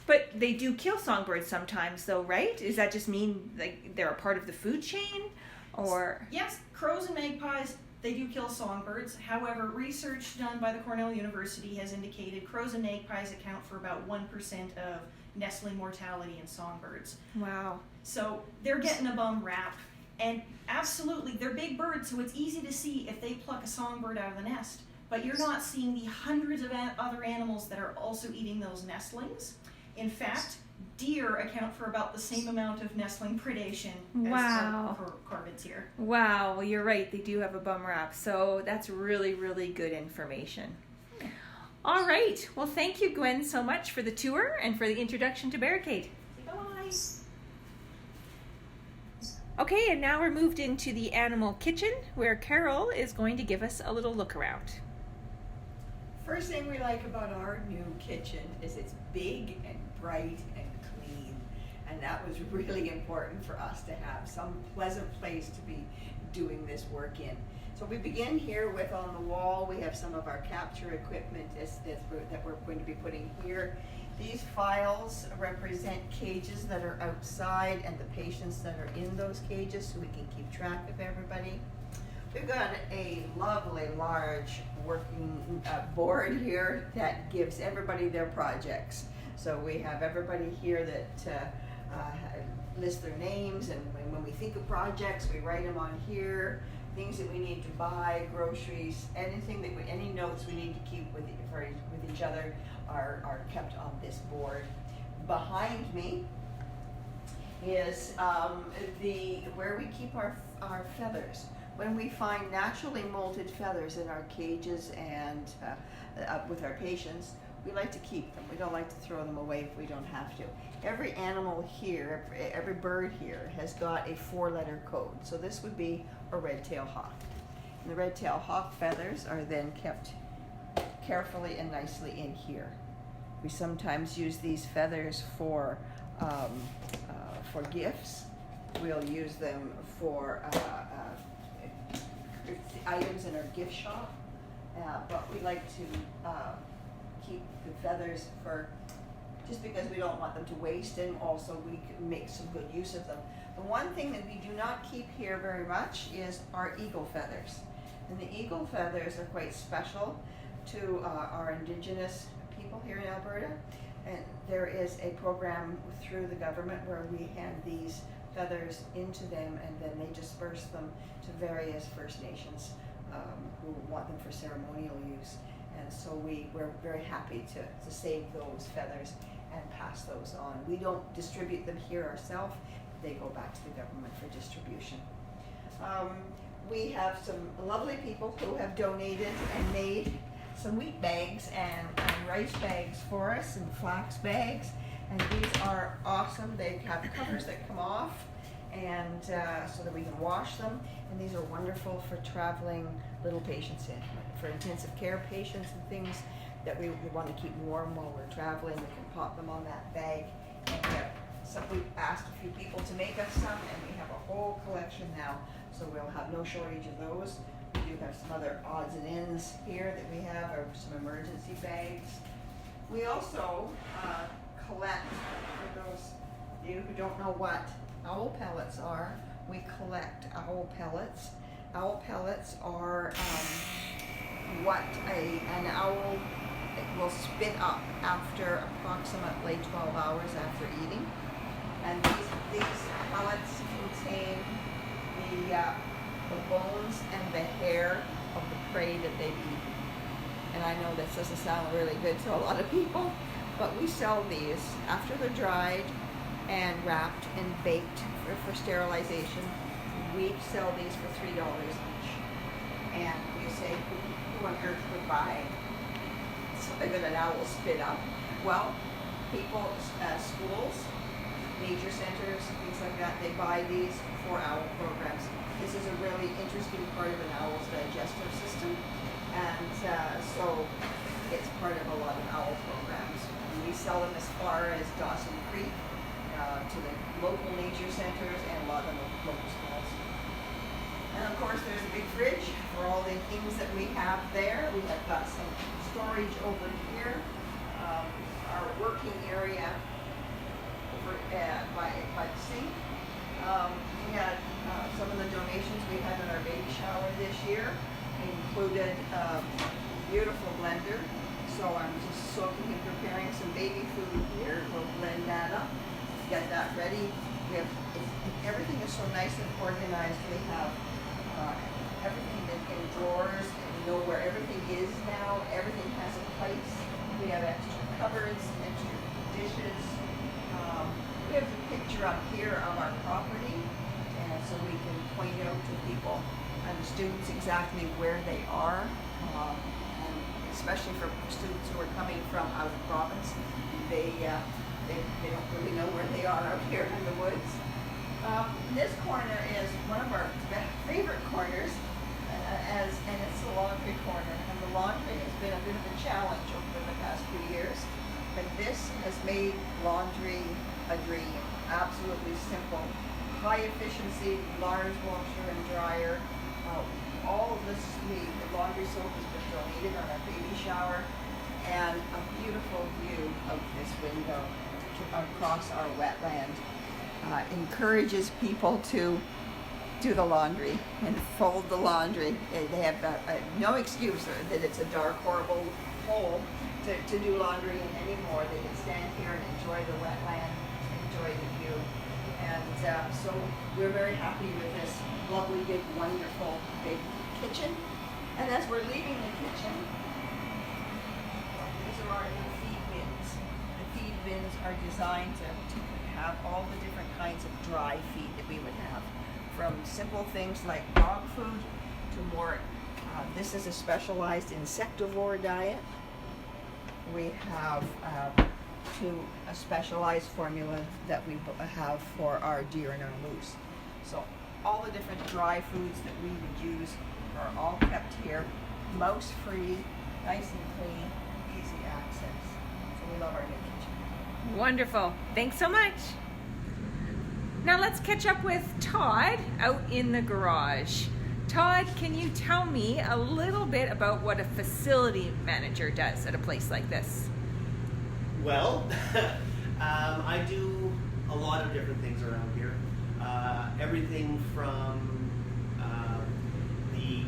But they do kill songbirds sometimes though, right? Does that just mean like they're a part of the food chain? Or yes, crows and magpies, they do kill songbirds. However, research done by the Cornell University has indicated crows and magpies account for about 1% of nestling mortality in songbirds. Wow. So they're getting a bum rap. And absolutely, they're big birds, so it's easy to see if they pluck a songbird out of the nest. But you're not seeing the hundreds of other animals that are also eating those nestlings. In fact, deer account for about the same amount of nestling predation as for corvids here. Wow, well you're right, they do have a bum rap, so that's really, really good information. All right, well thank you Gwen so much for the tour and for the introduction to Barricade. Bye-bye. Okay, and now we're moved into the animal kitchen where Carol is going to give us a little look around. First thing we like about our new kitchen is it's big and bright and clean. And that was really important for us to have some pleasant place to be doing this work in. So we begin here with, on the wall, we have some of our capture equipment that we're going to be putting here. These files represent cages that are outside and the patients that are in those cages, so we can keep track of everybody. We've got a lovely large working board here that gives everybody their projects. So we have everybody here that list their names, and when we think of projects, we write them on here. Things that we need to buy, groceries, anything that any notes we need to keep with each other are kept on this board. Behind me is where we keep our feathers. When we find naturally molted feathers in our cages and with our patients, we like to keep them. We don't like to throw them away if we don't have to. Every animal here, every bird here has got a 4-letter code. So this would be a red-tailed hawk. And the red-tailed hawk feathers are then kept carefully and nicely in here. We sometimes use these feathers for gifts. We'll use them for items in our gift shop, but we like to keep the feathers for just because we don't want them to waste, and also we can make some good use of them. The one thing that we do not keep here very much is our eagle feathers. And the eagle feathers are quite special to our Indigenous people here in Alberta. And there is a program through the government where we hand these feathers into them, and then they disperse them to various First Nations who want them for ceremonial use. And so we're very happy to save those feathers and pass those on. We don't distribute them here ourselves. They go back to the government for distribution. We have some lovely people who have donated and made some wheat bags and rice bags for us, and flax bags. And these are awesome. They have covers that come off, and so that we can wash them. And these are wonderful for traveling little patients in, for intensive care patients and things that we want to keep warm while we're traveling. We can pop them on that bag. And we've asked a few people to make us some, and we have a whole collection now, so we'll have no shortage of those. We do have some other odds and ends here that we have, or some emergency bags. We also collect, for those of you who don't know what owl pellets are, we collect owl pellets. Owl pellets are what an owl will spit up after approximately 12 hours after eating. And these pellets contain the bones and the hair of the prey that they've eaten. And I know this doesn't sound really good to a lot of people, but we sell these after they're dried and wrapped and baked for sterilization. We sell these for $3 each. And you say, who on earth would buy something that an owl spit up? Well, people, schools, nature centers, things like that, they buy these for owl programs. This is a really interesting part of an owl's digestive system, and so it's part of a lot of owl programs. And we sell them as far as Dawson Creek, to the local nature centers and a lot of the local schools. And of course there's a big fridge for all the things that we have there. We have got some storage over here. Our working area over by the sink. We had some of the donations we had in our baby shower this year included a beautiful blender. So I'm just soaking and preparing some baby food here. We'll blend that up, get that ready. We have everything is so nice and organized. We have everything in drawers, and we know where everything is now. Everything has a place. We have extra cupboards, extra dishes. We have a picture up here of our property, and so we can point out to people and students exactly where they are, and especially for students who are coming from out of the province, they don't really know where they are out here in the woods. This corner is one of our favorite corners, and it's the laundry corner. And the laundry has been a bit of a challenge over the past few years, but this has made laundry a dream. Absolutely simple, high efficiency, large washer and dryer. All of this, the laundry soap has been donated on our baby shower, and a beautiful view of this window across our wetland. Encourages people to do the laundry and fold the laundry. They have no excuse that it's a dark, horrible hole to do laundry in anymore. They can stand here and enjoy the wetland, enjoy the view. And so we're very happy with this lovely, big, wonderful, big kitchen. And as we're leaving the kitchen, these are our new feed bins. The feed bins are designed to have all the different kinds of dry feed that we would have, from simple things like dog food to more, this is a specialized insectivore diet. We have a specialized formula that we have for our deer and our moose. So all the different dry foods that we would use are all kept here, mouse free, nice and clean, easy access. So we love our new kitchen. Wonderful. Thanks so much. Now let's catch up with Todd out in the garage. Todd, can you tell me a little bit about what a facility manager does at a place like this? Well, I do a lot of different things around here. Everything from the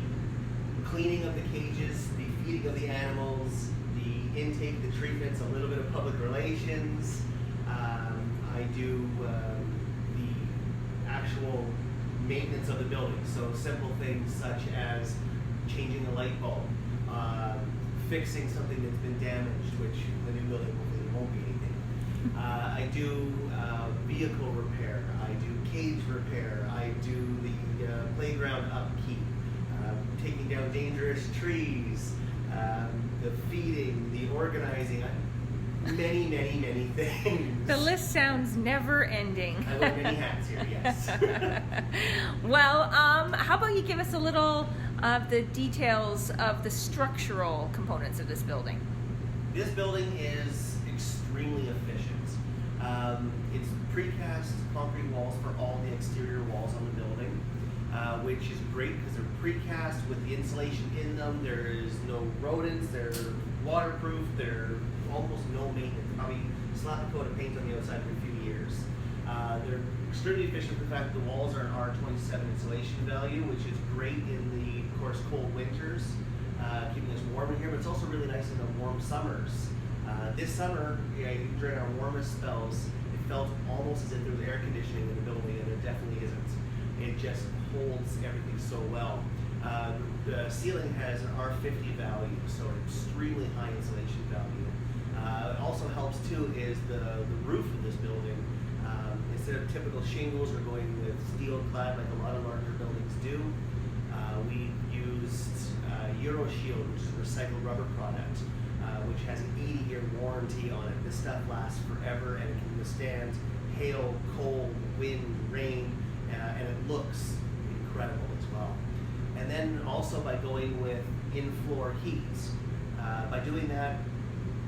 cleaning of the cages, the feeding of the animals, the intake, the treatments, a little bit of public relations. I do the actual maintenance of the building, so simple things such as changing a light bulb, fixing something that's been damaged, which the new building hopefully won't be anything. I do vehicle repair, I do cage repair, I do the playground upkeep, taking down dangerous trees, the feeding, the organizing, many, many, many things. The list sounds never ending. I wear many hats here, yes. Well, how about you give us a little of the details of the structural components of this building? This building is extremely efficient. It's precast concrete walls for all the exterior walls on the building, which is great because they're precast with the insulation in them. There is no rodents, they're waterproof, they're almost no maintenance. Probably slap a coat of paint on the outside for a few years. They're extremely efficient for the fact that the walls are an R27 insulation value, which is great in the, of course, cold winters, keeping us warm in here, but it's also really nice in the warm summers. This summer, during our warmest spells, it felt almost as if there was air conditioning in the building, and there definitely isn't. It just holds everything so well. The ceiling has an R50 value, so an extremely high insulation value. It also helps too is the roof of this building. Instead of typical shingles, we're going with steel clad like a lot of larger buildings do. We used EuroShield, which is a recycled rubber product, which has an 80-year warranty on it. This stuff lasts forever and it can withstand hail, cold, wind, rain, and it looks incredible as well. And then also by going with in-floor heat. By doing that,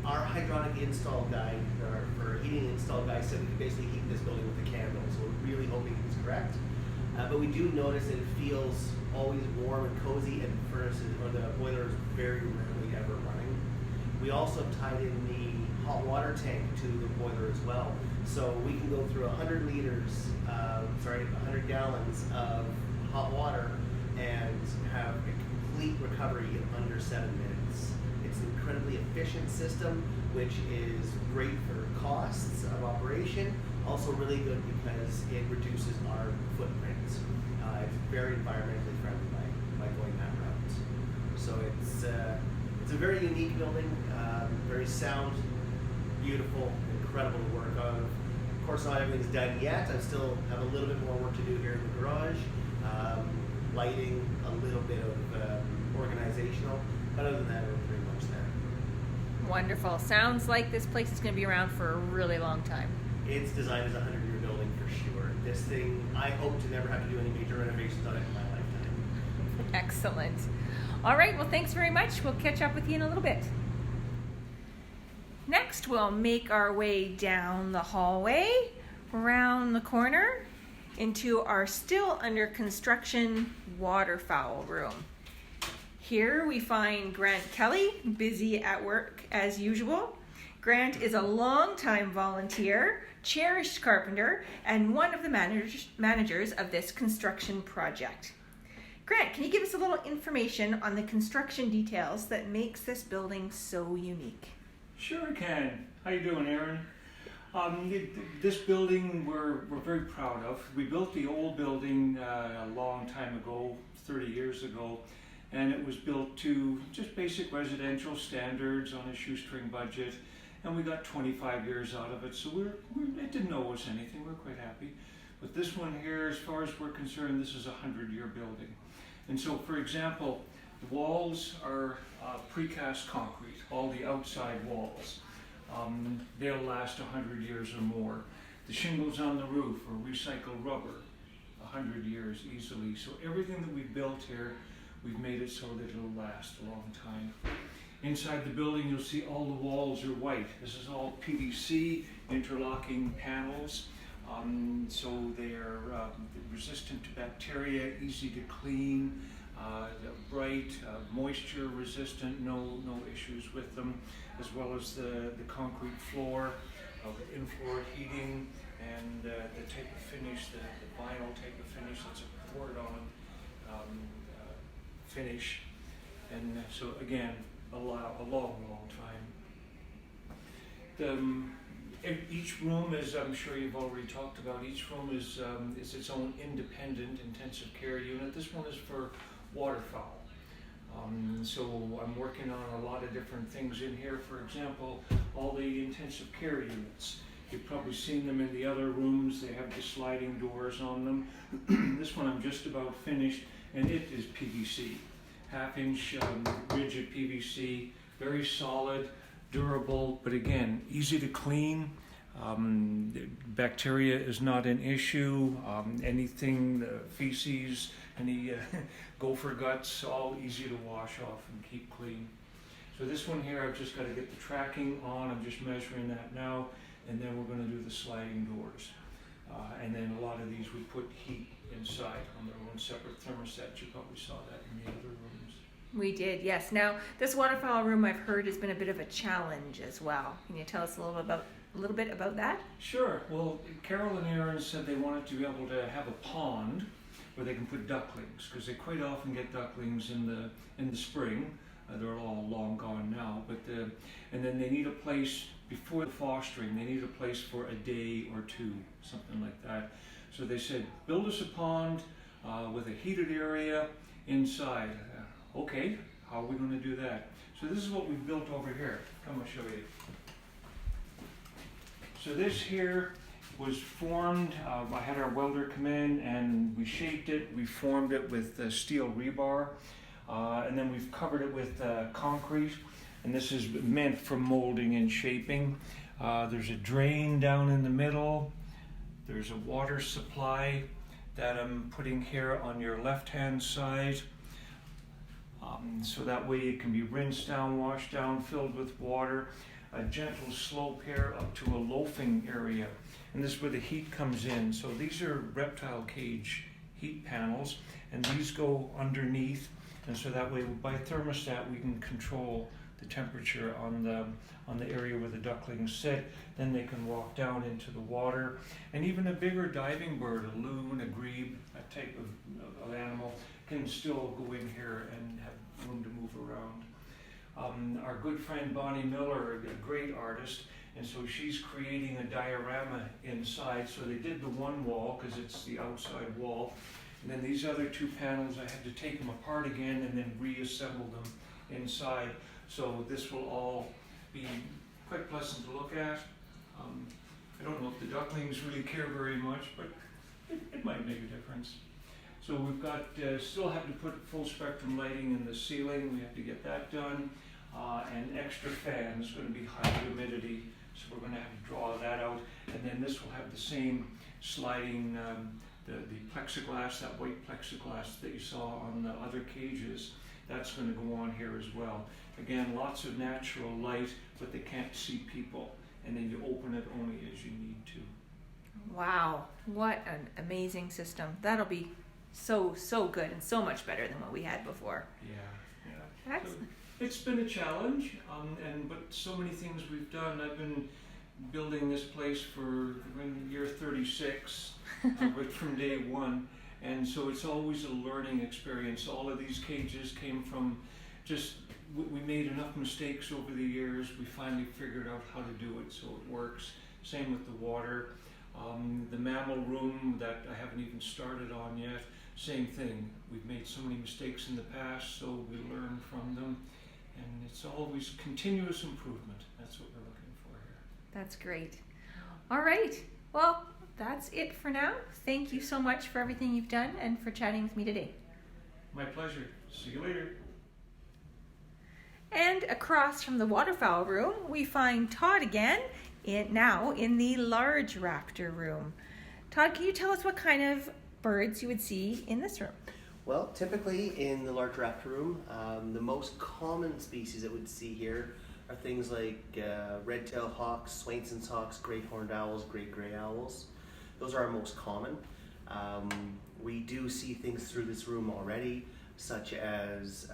our hydronic install guy, or heating install guy, said we could basically heat this building with a candle, so we're really hoping he's correct. But we do notice that it feels always warm and cozy, and the furnaces or the boiler is very rarely ever running. We also have tied in the hot water tank to the boiler as well, so we can go through 100 gallons of hot water and have a complete recovery in under 7 minutes. It's an incredibly efficient system, which is great for costs of operation. Also really good because it reduces our footprint. It's very environmentally friendly by going that route. So it's a very unique building, very sound, beautiful, incredible to work on. Of course, not everything's done yet. I still have a little bit more work to do here in the garage. Lighting, a little bit of organizational, but other than that, we're pretty much there. Wonderful. Sounds like this place is going to be around for a really long time. It's designed as a 100-year building for sure. This thing, I hope to never have to do any major renovations on it in my lifetime. Excellent. All right, well, thanks very much. We'll catch up with you in a little bit. Next, we'll make our way down the hallway, around the corner, into our still under construction waterfowl room. Here we find Grant Kelly, busy at work as usual. Grant is a longtime volunteer, cherished carpenter, and one of the managers of this construction project. Grant, can you give us a little information on the construction details that makes this building so unique? Sure I can. How you doing, Erin? This building we're very proud of. We built the old building a long time ago, 30 years ago, and it was built to just basic residential standards on a shoestring budget, and we got 25 years out of it, so it didn't owe us anything. We're quite happy. But this one here, as far as we're concerned, this is a 100-year building. And so, for example, the walls are precast concrete, all the outside walls. They'll last 100 years or more. The shingles on the roof are recycled rubber, 100 years easily. So everything that we've built here, we've made it so that it'll last a long time. Inside the building, you'll see all the walls are white. This is all PVC interlocking panels. So they are resistant to bacteria, easy to clean, bright, moisture resistant, no issues with them, as well as the concrete floor with in-floor heating and the type of finish, the vinyl type of finish that's a poured on finish. And so again, a long time. Each room, as I'm sure you've already talked about, each room is its own independent intensive care unit. This one is for waterfowl. So I'm working on a lot of different things in here. For example, all the intensive care units. You've probably seen them in the other rooms. They have the sliding doors on them. This one I'm just about finished, and it is PVC. Half-inch rigid PVC, very solid, durable, but again, easy to clean. Bacteria is not an issue. Anything, feces, any gopher guts, all easy to wash off and keep clean. So this one here, I've just got to get the tracking on. I'm just measuring that now, and then we're going to do the sliding doors. And then a lot of these we put heat inside on their own separate thermostats. You probably saw that in the other rooms. We did, yes. Now, this waterfowl room I've heard has been a bit of a challenge as well. Can you tell us a little bit about that? Sure. Well, Carol and Erin said they wanted to be able to have a pond where they can put ducklings, because they quite often get ducklings in the spring. They're all long gone now, but and then they need a place before the fostering. They need a place for a day or two, something like that. So they said, build us a pond with a heated area inside. Okay, how are we going to do that? So this is what we've built over here. Come, I'll show you. So this here was formed, I had our welder come in and we shaped it. We formed it with steel rebar, and then we've covered it with concrete. And this is meant for molding and shaping. There's a drain down in the middle. There's a water supply that I'm putting here on your left-hand side. So that way it can be rinsed down, washed down, filled with water. A gentle slope here up to a loafing area. And this is where the heat comes in. So these are reptile cage heat panels, and these go underneath. And so that way by thermostat we can control the temperature on the area where the ducklings sit. Then they can walk down into the water. And even a bigger diving bird, a loon, a grebe, that type of animal, can still go in here and have room to move around. Our good friend Bonnie Miller, a great artist, and so she's creating a diorama inside. So they did the one wall because it's the outside wall, and then these other two panels I had to take them apart again and then reassemble them inside. So this will all be quite pleasant to look at. I don't know if the ducklings really care very much, but it might make a difference. So we've got, still have to put full spectrum lighting in the ceiling. We have to get that done. And extra fans, going to be high humidity So we're going to have to draw that out, and then this will have the same sliding, the plexiglass, that white plexiglass that you saw on the other cages. That's going to go on here as well. Again, lots of natural light, but they can't see people, and then you open it only as you need to. Wow, what an amazing system. That'll be so good and so much better than what we had before. Yeah. Excellent. So it's been a challenge, but so many things we've done. I've been building this place for year 36, right from day one, and so it's always a learning experience. All of these cages came from just, we made enough mistakes over the years. We finally figured out how to do it so it works. Same with the water. The mammal room that I haven't even started on yet, same thing. We've made so many mistakes in the past, so we learn from them, and it's always continuous improvement. That's what we're looking for here. That's great. All right, well, that's it for now. Thank you so much for everything you've done and for chatting with me today. My pleasure. See you later. And across from the waterfowl room, we find Todd again, now in the largeraptor room. Todd, can you tell us what kind of birds you would see in this room? Well, typically in the largeraptor room, the most common species that we'd see here are things like red-tailed hawks, Swainson's hawks, great horned owls, great gray owls. Those are our most common. We do see things through this room already, such as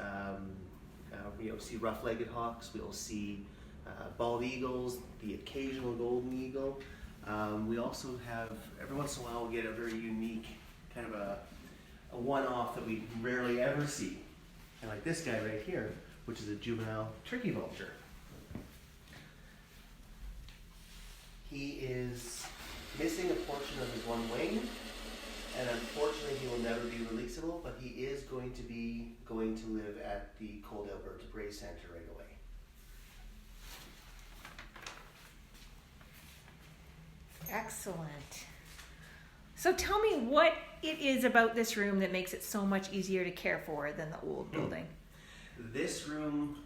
we'll see rough-legged hawks, we'll see bald eagles, the occasional golden eagle. We also have, every once in a while, we get a very unique kind of a one-off that we rarely ever see. And like this guy right here, which is a juvenile turkey vulture. He is missing a portion of his one wing, and unfortunately he will never be releasable, but he is going to live at the Coaldale Birds of Prey Center right away. Excellent. So tell me what it is about this room that makes it so much easier to care for than the old building. This room,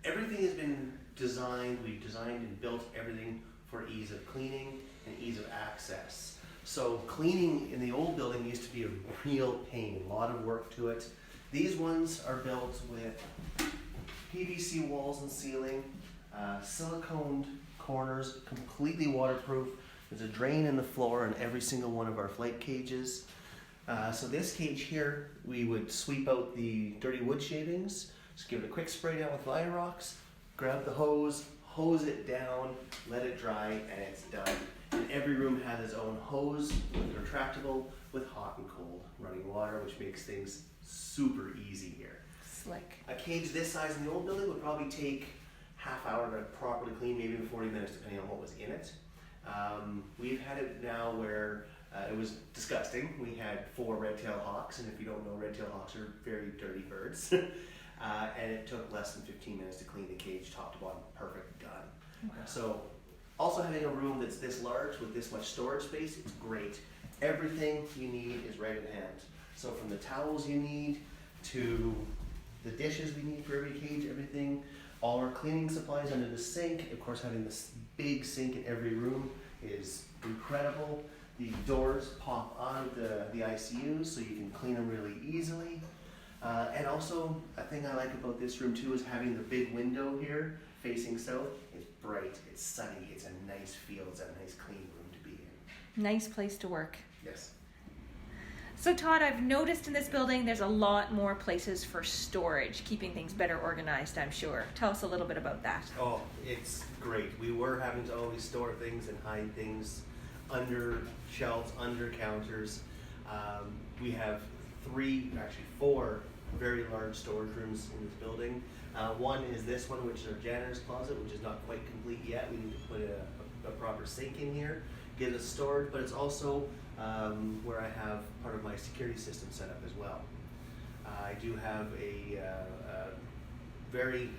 everything has been designed, we've designed and built everything for ease of cleaning and ease of access. So cleaning in the old building used to be a real pain, a lot of work to it. These ones are built with PVC walls and ceiling, siliconed corners, completely waterproof. There's a drain in the floor in every single one of our flight cages. So this cage here, we would sweep out the dirty wood shavings, just give it a quick spray down with Virox, grab the hose it down, let it dry, and it's done. And every room has its own hose, retractable, with hot and cold running water, which makes things super easy here. Slick. A cage this size in the old building would probably take half hour to properly clean, maybe even 40 minutes depending on what was in it. We've had it now where it was disgusting. We had 4 red-tailed hawks, and if you don't know, red-tailed hawks are very dirty birds. And it took less than 15 minutes to clean the cage top to bottom. Perfect, done. Wow. So also having a room that's this large with this much storage space, it's great. Everything you need is right at hand. So from the towels you need to the dishes we need for every cage, everything, all our cleaning supplies under the sink. Of course, having this big sink in every room is incredible. The doors pop out of the ICUs so you can clean them really easily. And also, a thing I like about this room too is having the big window here facing south. It's bright, it's sunny, it's a nice feel, it's a nice clean room to be in. Nice place to work. Yes. So Todd, I've noticed in this building there's a lot more places for storage, keeping things better organized, I'm sure. Tell us a little bit about that. Oh, it's great. We were having to always store things and hide things under shelves, under counters. We have 4 very large storage rooms in this building. One is this one, which is our janitor's closet, which is not quite complete yet. We need to put a proper sink in here, get it stored, but it's also where I have part of my security system set up as well. I do have a very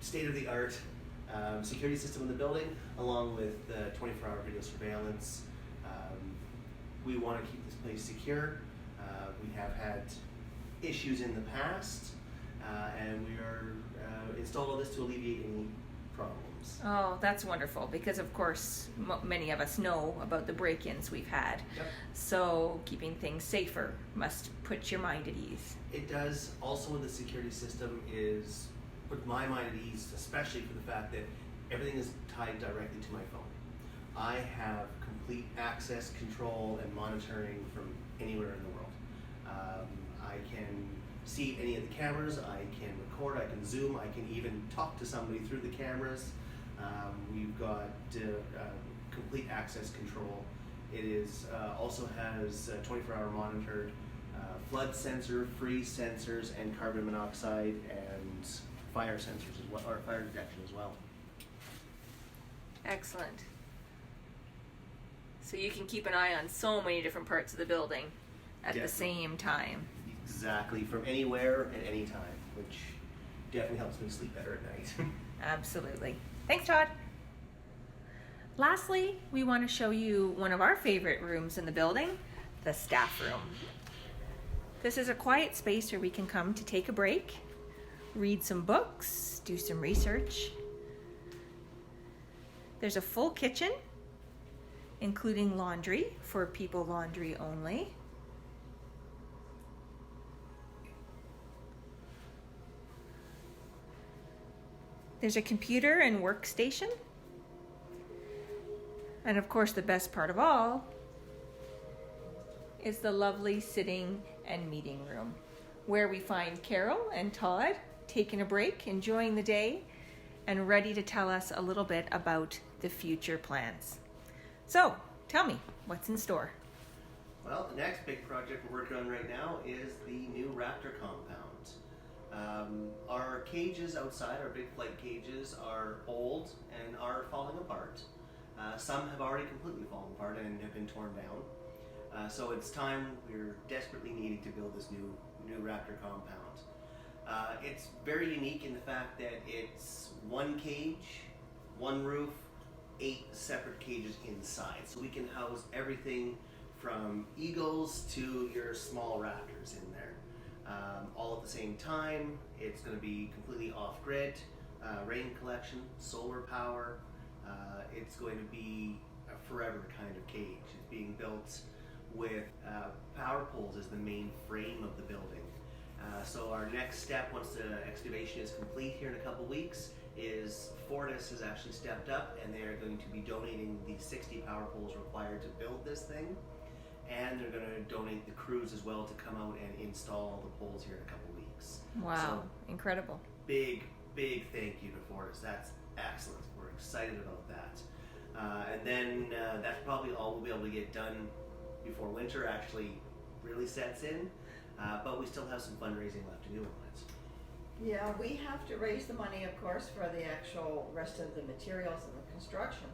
state-of-the-art security system in the building, along with 24-hour video surveillance. We want to keep this place secure. We have had issues in the past, and we are installed all this to alleviate any problems. Oh, that's wonderful, because of course many of us know about the break-ins we've had. Yep. So keeping things safer must put your mind at ease. It does. Also, in the security system is put my mind at ease, especially for the fact that everything is tied directly to my phone. I have complete access, control, and monitoring from anywhere in the world. I can see any of the cameras, I can record, I can zoom, I can even talk to somebody through the cameras. We've got complete access control. It is also has 24-hour monitored flood sensor, freeze sensors, and carbon monoxide and fire sensors as well, or fire detection as well. Excellent. So you can keep an eye on so many different parts of the building at the same time. Exactly, from anywhere at any time, which definitely helps me sleep better at night. Absolutely. Thanks, Todd. Lastly, we want to show you one of our favorite rooms in the building, the staff room. This is a quiet space where we can come to take a break, read some books, do some research. There's a full kitchen, including laundry for people laundry only. There's a computer and workstation. And of course, the best part of all is the lovely sitting and meeting room, where we find Carol and Todd taking a break, enjoying the day, and ready to tell us a little bit about the future plans. So, tell me, what's in store? Well, the next big project we're working on right now is the new raptor compound. Our cages outside, our big flight cages, are old and are falling apart. Some have already completely fallen apart and have been torn down. So it's time, we're desperately needing to build this new raptor compound. It's very unique in the fact that it's one cage, one roof, 8 separate cages inside. So we can house everything from eagles to your small raptors in there. All at the same time. It's going to be completely off-grid, rain collection, solar power. It's going to be a forever kind of cage. It's being built with power poles as the main frame of the building. So our next step, once the excavation is complete here in a couple weeks, is Fortis has actually stepped up and they're going to be donating the 60 power poles required to build this thing. And they're going to donate the crews as well to come out and install the poles here in a couple weeks. Wow, so, incredible. Big thank you to Fortis. That's excellent. We're excited about that. And then that's probably all we'll be able to get done before winter actually really sets in. But we still have some fundraising left to do on it. Yeah, we have to raise the money, of course, for the actual rest of the materials and the construction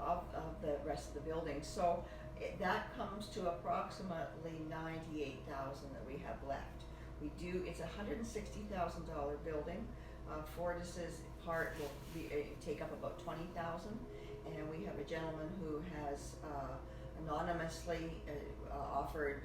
of the rest of the building. So that comes to approximately $98,000 that we have left. It's a $160,000 building. Fortis's part will take up about $20,000, and we have a gentleman who has anonymously offered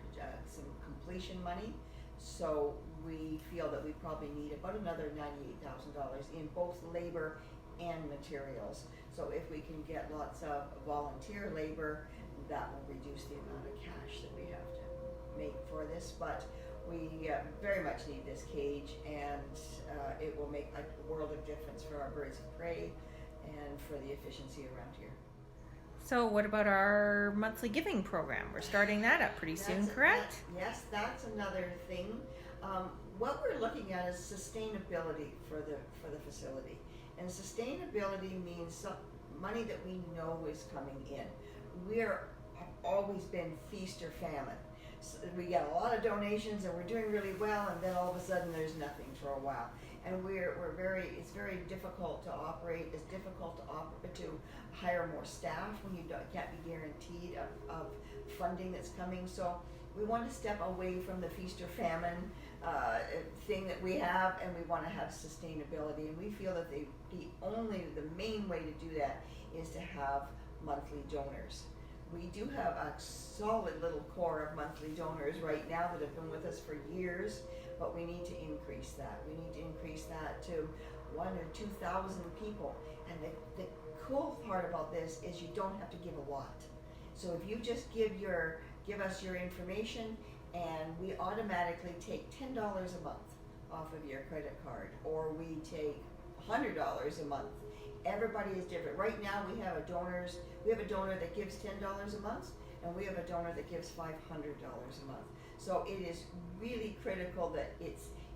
some completion money. So we feel that we probably need about another $98,000 in both labor and materials. So if we can get lots of volunteer labor, that will reduce the amount of cash that we have to make for this. But we very much need this cage, and it will make a world of difference for our birds of prey and for the efficiency around here. So what about our monthly giving program? We're starting that up pretty soon, correct? Yes, that's another thing. What we're looking at is sustainability for the facility. And sustainability means some money that we know is coming in. Have always been feast or famine. So we get a lot of donations and we're doing really well, and then all of a sudden there's nothing for a while. And it's very difficult to operate. It's difficult to hire more staff when you can't be guaranteed of funding that's coming. So we want to step away from the feast or famine thing that we have, and we want to have sustainability. And we feel that the main way to do that is to have monthly donors. We do have a solid little core of monthly donors right now that have been with us for years, but we need to increase that. We need to increase that to 1 or 2,000 people. And the cool part about this is you don't have to give a lot. So if you just give us your information, and we automatically take $10 a month off of your credit card, or we take $100 a month. Everybody is different. Right now we have a donor that gives $10 a month, and we have a donor that gives $500 a month. So it is really critical that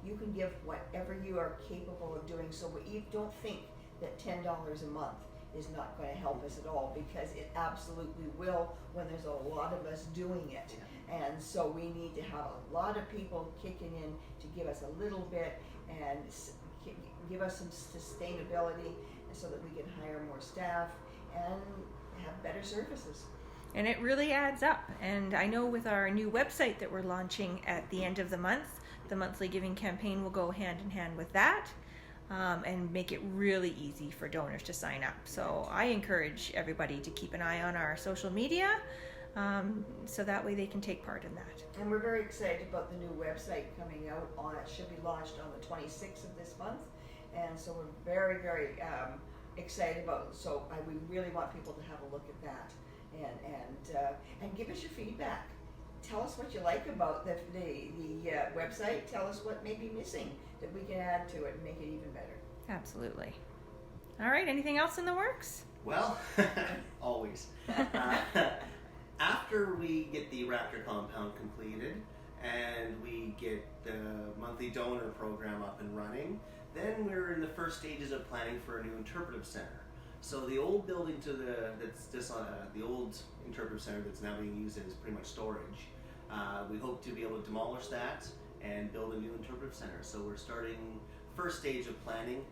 you can give whatever you are capable of doing. So you don't think that $10 a month is not going to help us at all, because it absolutely will when there's a lot of us doing it. And so we need to have a lot of people kicking in to give us a little bit and give us some sustainability so that we can hire more staff and have better services. And it really adds up. And I know with our new website that we're launching at the end of the month, the monthly giving campaign will go hand in hand with that, and make it really easy for donors to sign up. So I encourage everybody to keep an eye on our social media, so that way they can take part in that. And we're very excited about the new website coming out it should be launched on the 26th of this month. And so we're very, very excited about it. So we really want people to have a look at that and give us your feedback. Tell us what you like about the website. Tell us what may be missing that we can add to it and make it even better. Absolutely. All right, anything else in the works? Well, always. After we get the Raptor compound completed and we get the monthly donor program up and running, then we're in the first stages of planning for a new interpretive center. So the old building that's just on the old interpretive center that's now being used as pretty much storage, we hope to be able to demolish that and build a new interpretive center. So we're starting first stage of planning.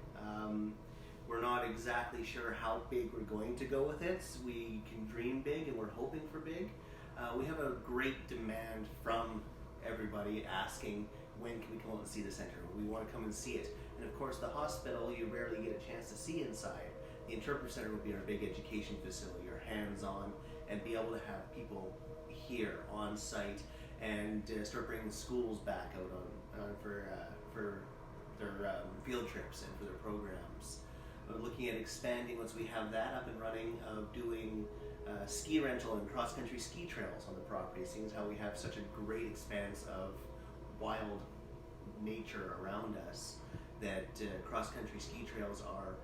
We're not exactly sure how big we're going to go with it. We can dream big and we're hoping for big. We have a great demand from everybody asking, when can we come out and see the center? We want to come and see it. And of course the hospital, you rarely get a chance to see inside. The interpretive center would be our big education facility, our hands-on, and be able to have people here on site and start bringing schools back out for their field trips and for their programs. We're looking at expanding, once we have that up and running, of doing ski rental and cross-country ski trails on the property, seeing as how we have such a great expanse of wild nature around us, that cross-country ski trails are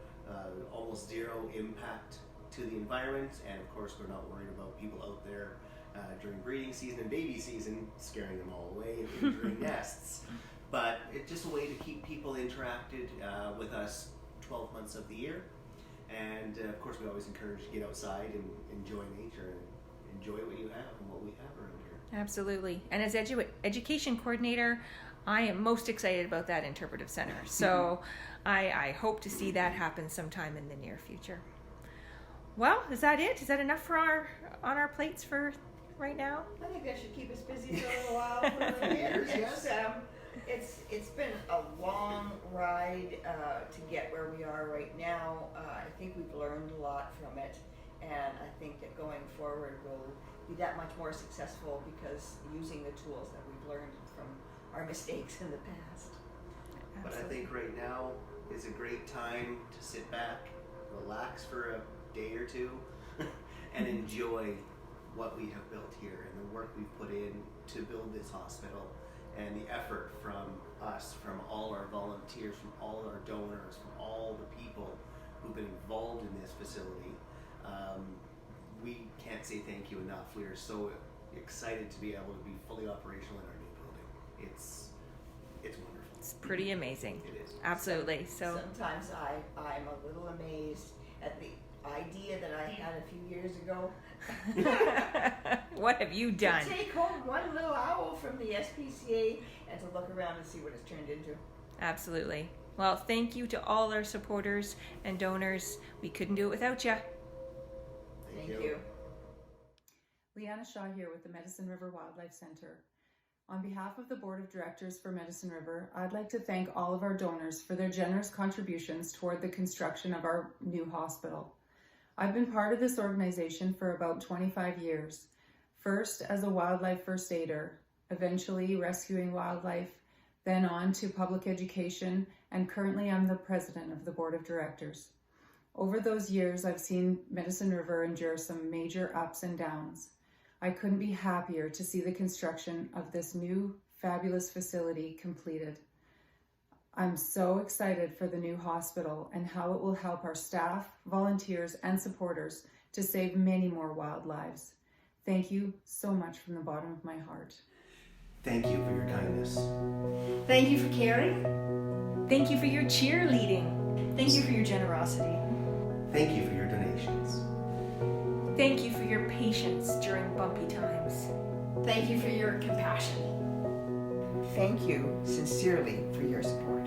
almost zero impact to the environment, and of course we're not worried about people out there during breeding season and baby season scaring them all away and injuring nests. But it's just a way to keep people interacted with us 12 months of the year. And of course we always encourage you to get outside and enjoy nature and enjoy what you have and what we have around here. Absolutely. And as education coordinator, I am most excited about that interpretive center. So I hope to see that happen sometime in the near future. Well, is that it? Is that enough for on our plates for right now? I think that should keep us busy for a little while. For years, yes. It's been a long ride to get where we are right now. I think we've learned a lot from it, and I think that going forward we'll be that much more successful because using the tools that we've learned from our mistakes in the past. Absolutely. But I think right now is a great time to sit back, relax for a day or two, and enjoy what we have built here and the work we've put in to build this hospital, and the effort from us, from all our volunteers, from all our donors, from all the people who've been involved in this facility. We can't say thank you enough. We are so excited to be able to be fully operational in our new building. It's wonderful. It's pretty amazing. It is. Absolutely. So sometimes I'm a little amazed at the idea that I had a few years ago. What have you done? To take home one little owl from the SPCA and to look around and see what it's turned into. Absolutely. Well, thank you to all our supporters and donors. We couldn't do it without you. Thank you. Leanna Shaw here with the Medicine River Wildlife Center. On behalf of the Board of Directors for Medicine River, I'd like to thank all of our donors for their generous contributions toward the construction of our new hospital. I've been part of this organization for about 25 years, first as a wildlife first aider, eventually rescuing wildlife, then on to public education, and currently I'm the president of the board of directors. Over those years, I've seen Medicine River endure some major ups and downs. I couldn't be happier to see the construction of this new, fabulous facility completed. I'm so excited for the new hospital and how it will help our staff, volunteers, and supporters to save many more wild lives. Thank you so much from the bottom of my heart. Thank you for your kindness. Thank you for caring. Thank you for your cheerleading. Thank you for your generosity. Thank you for your donations. Thank you for your patience during bumpy times. Thank you for your compassion. Thank you sincerely for your support.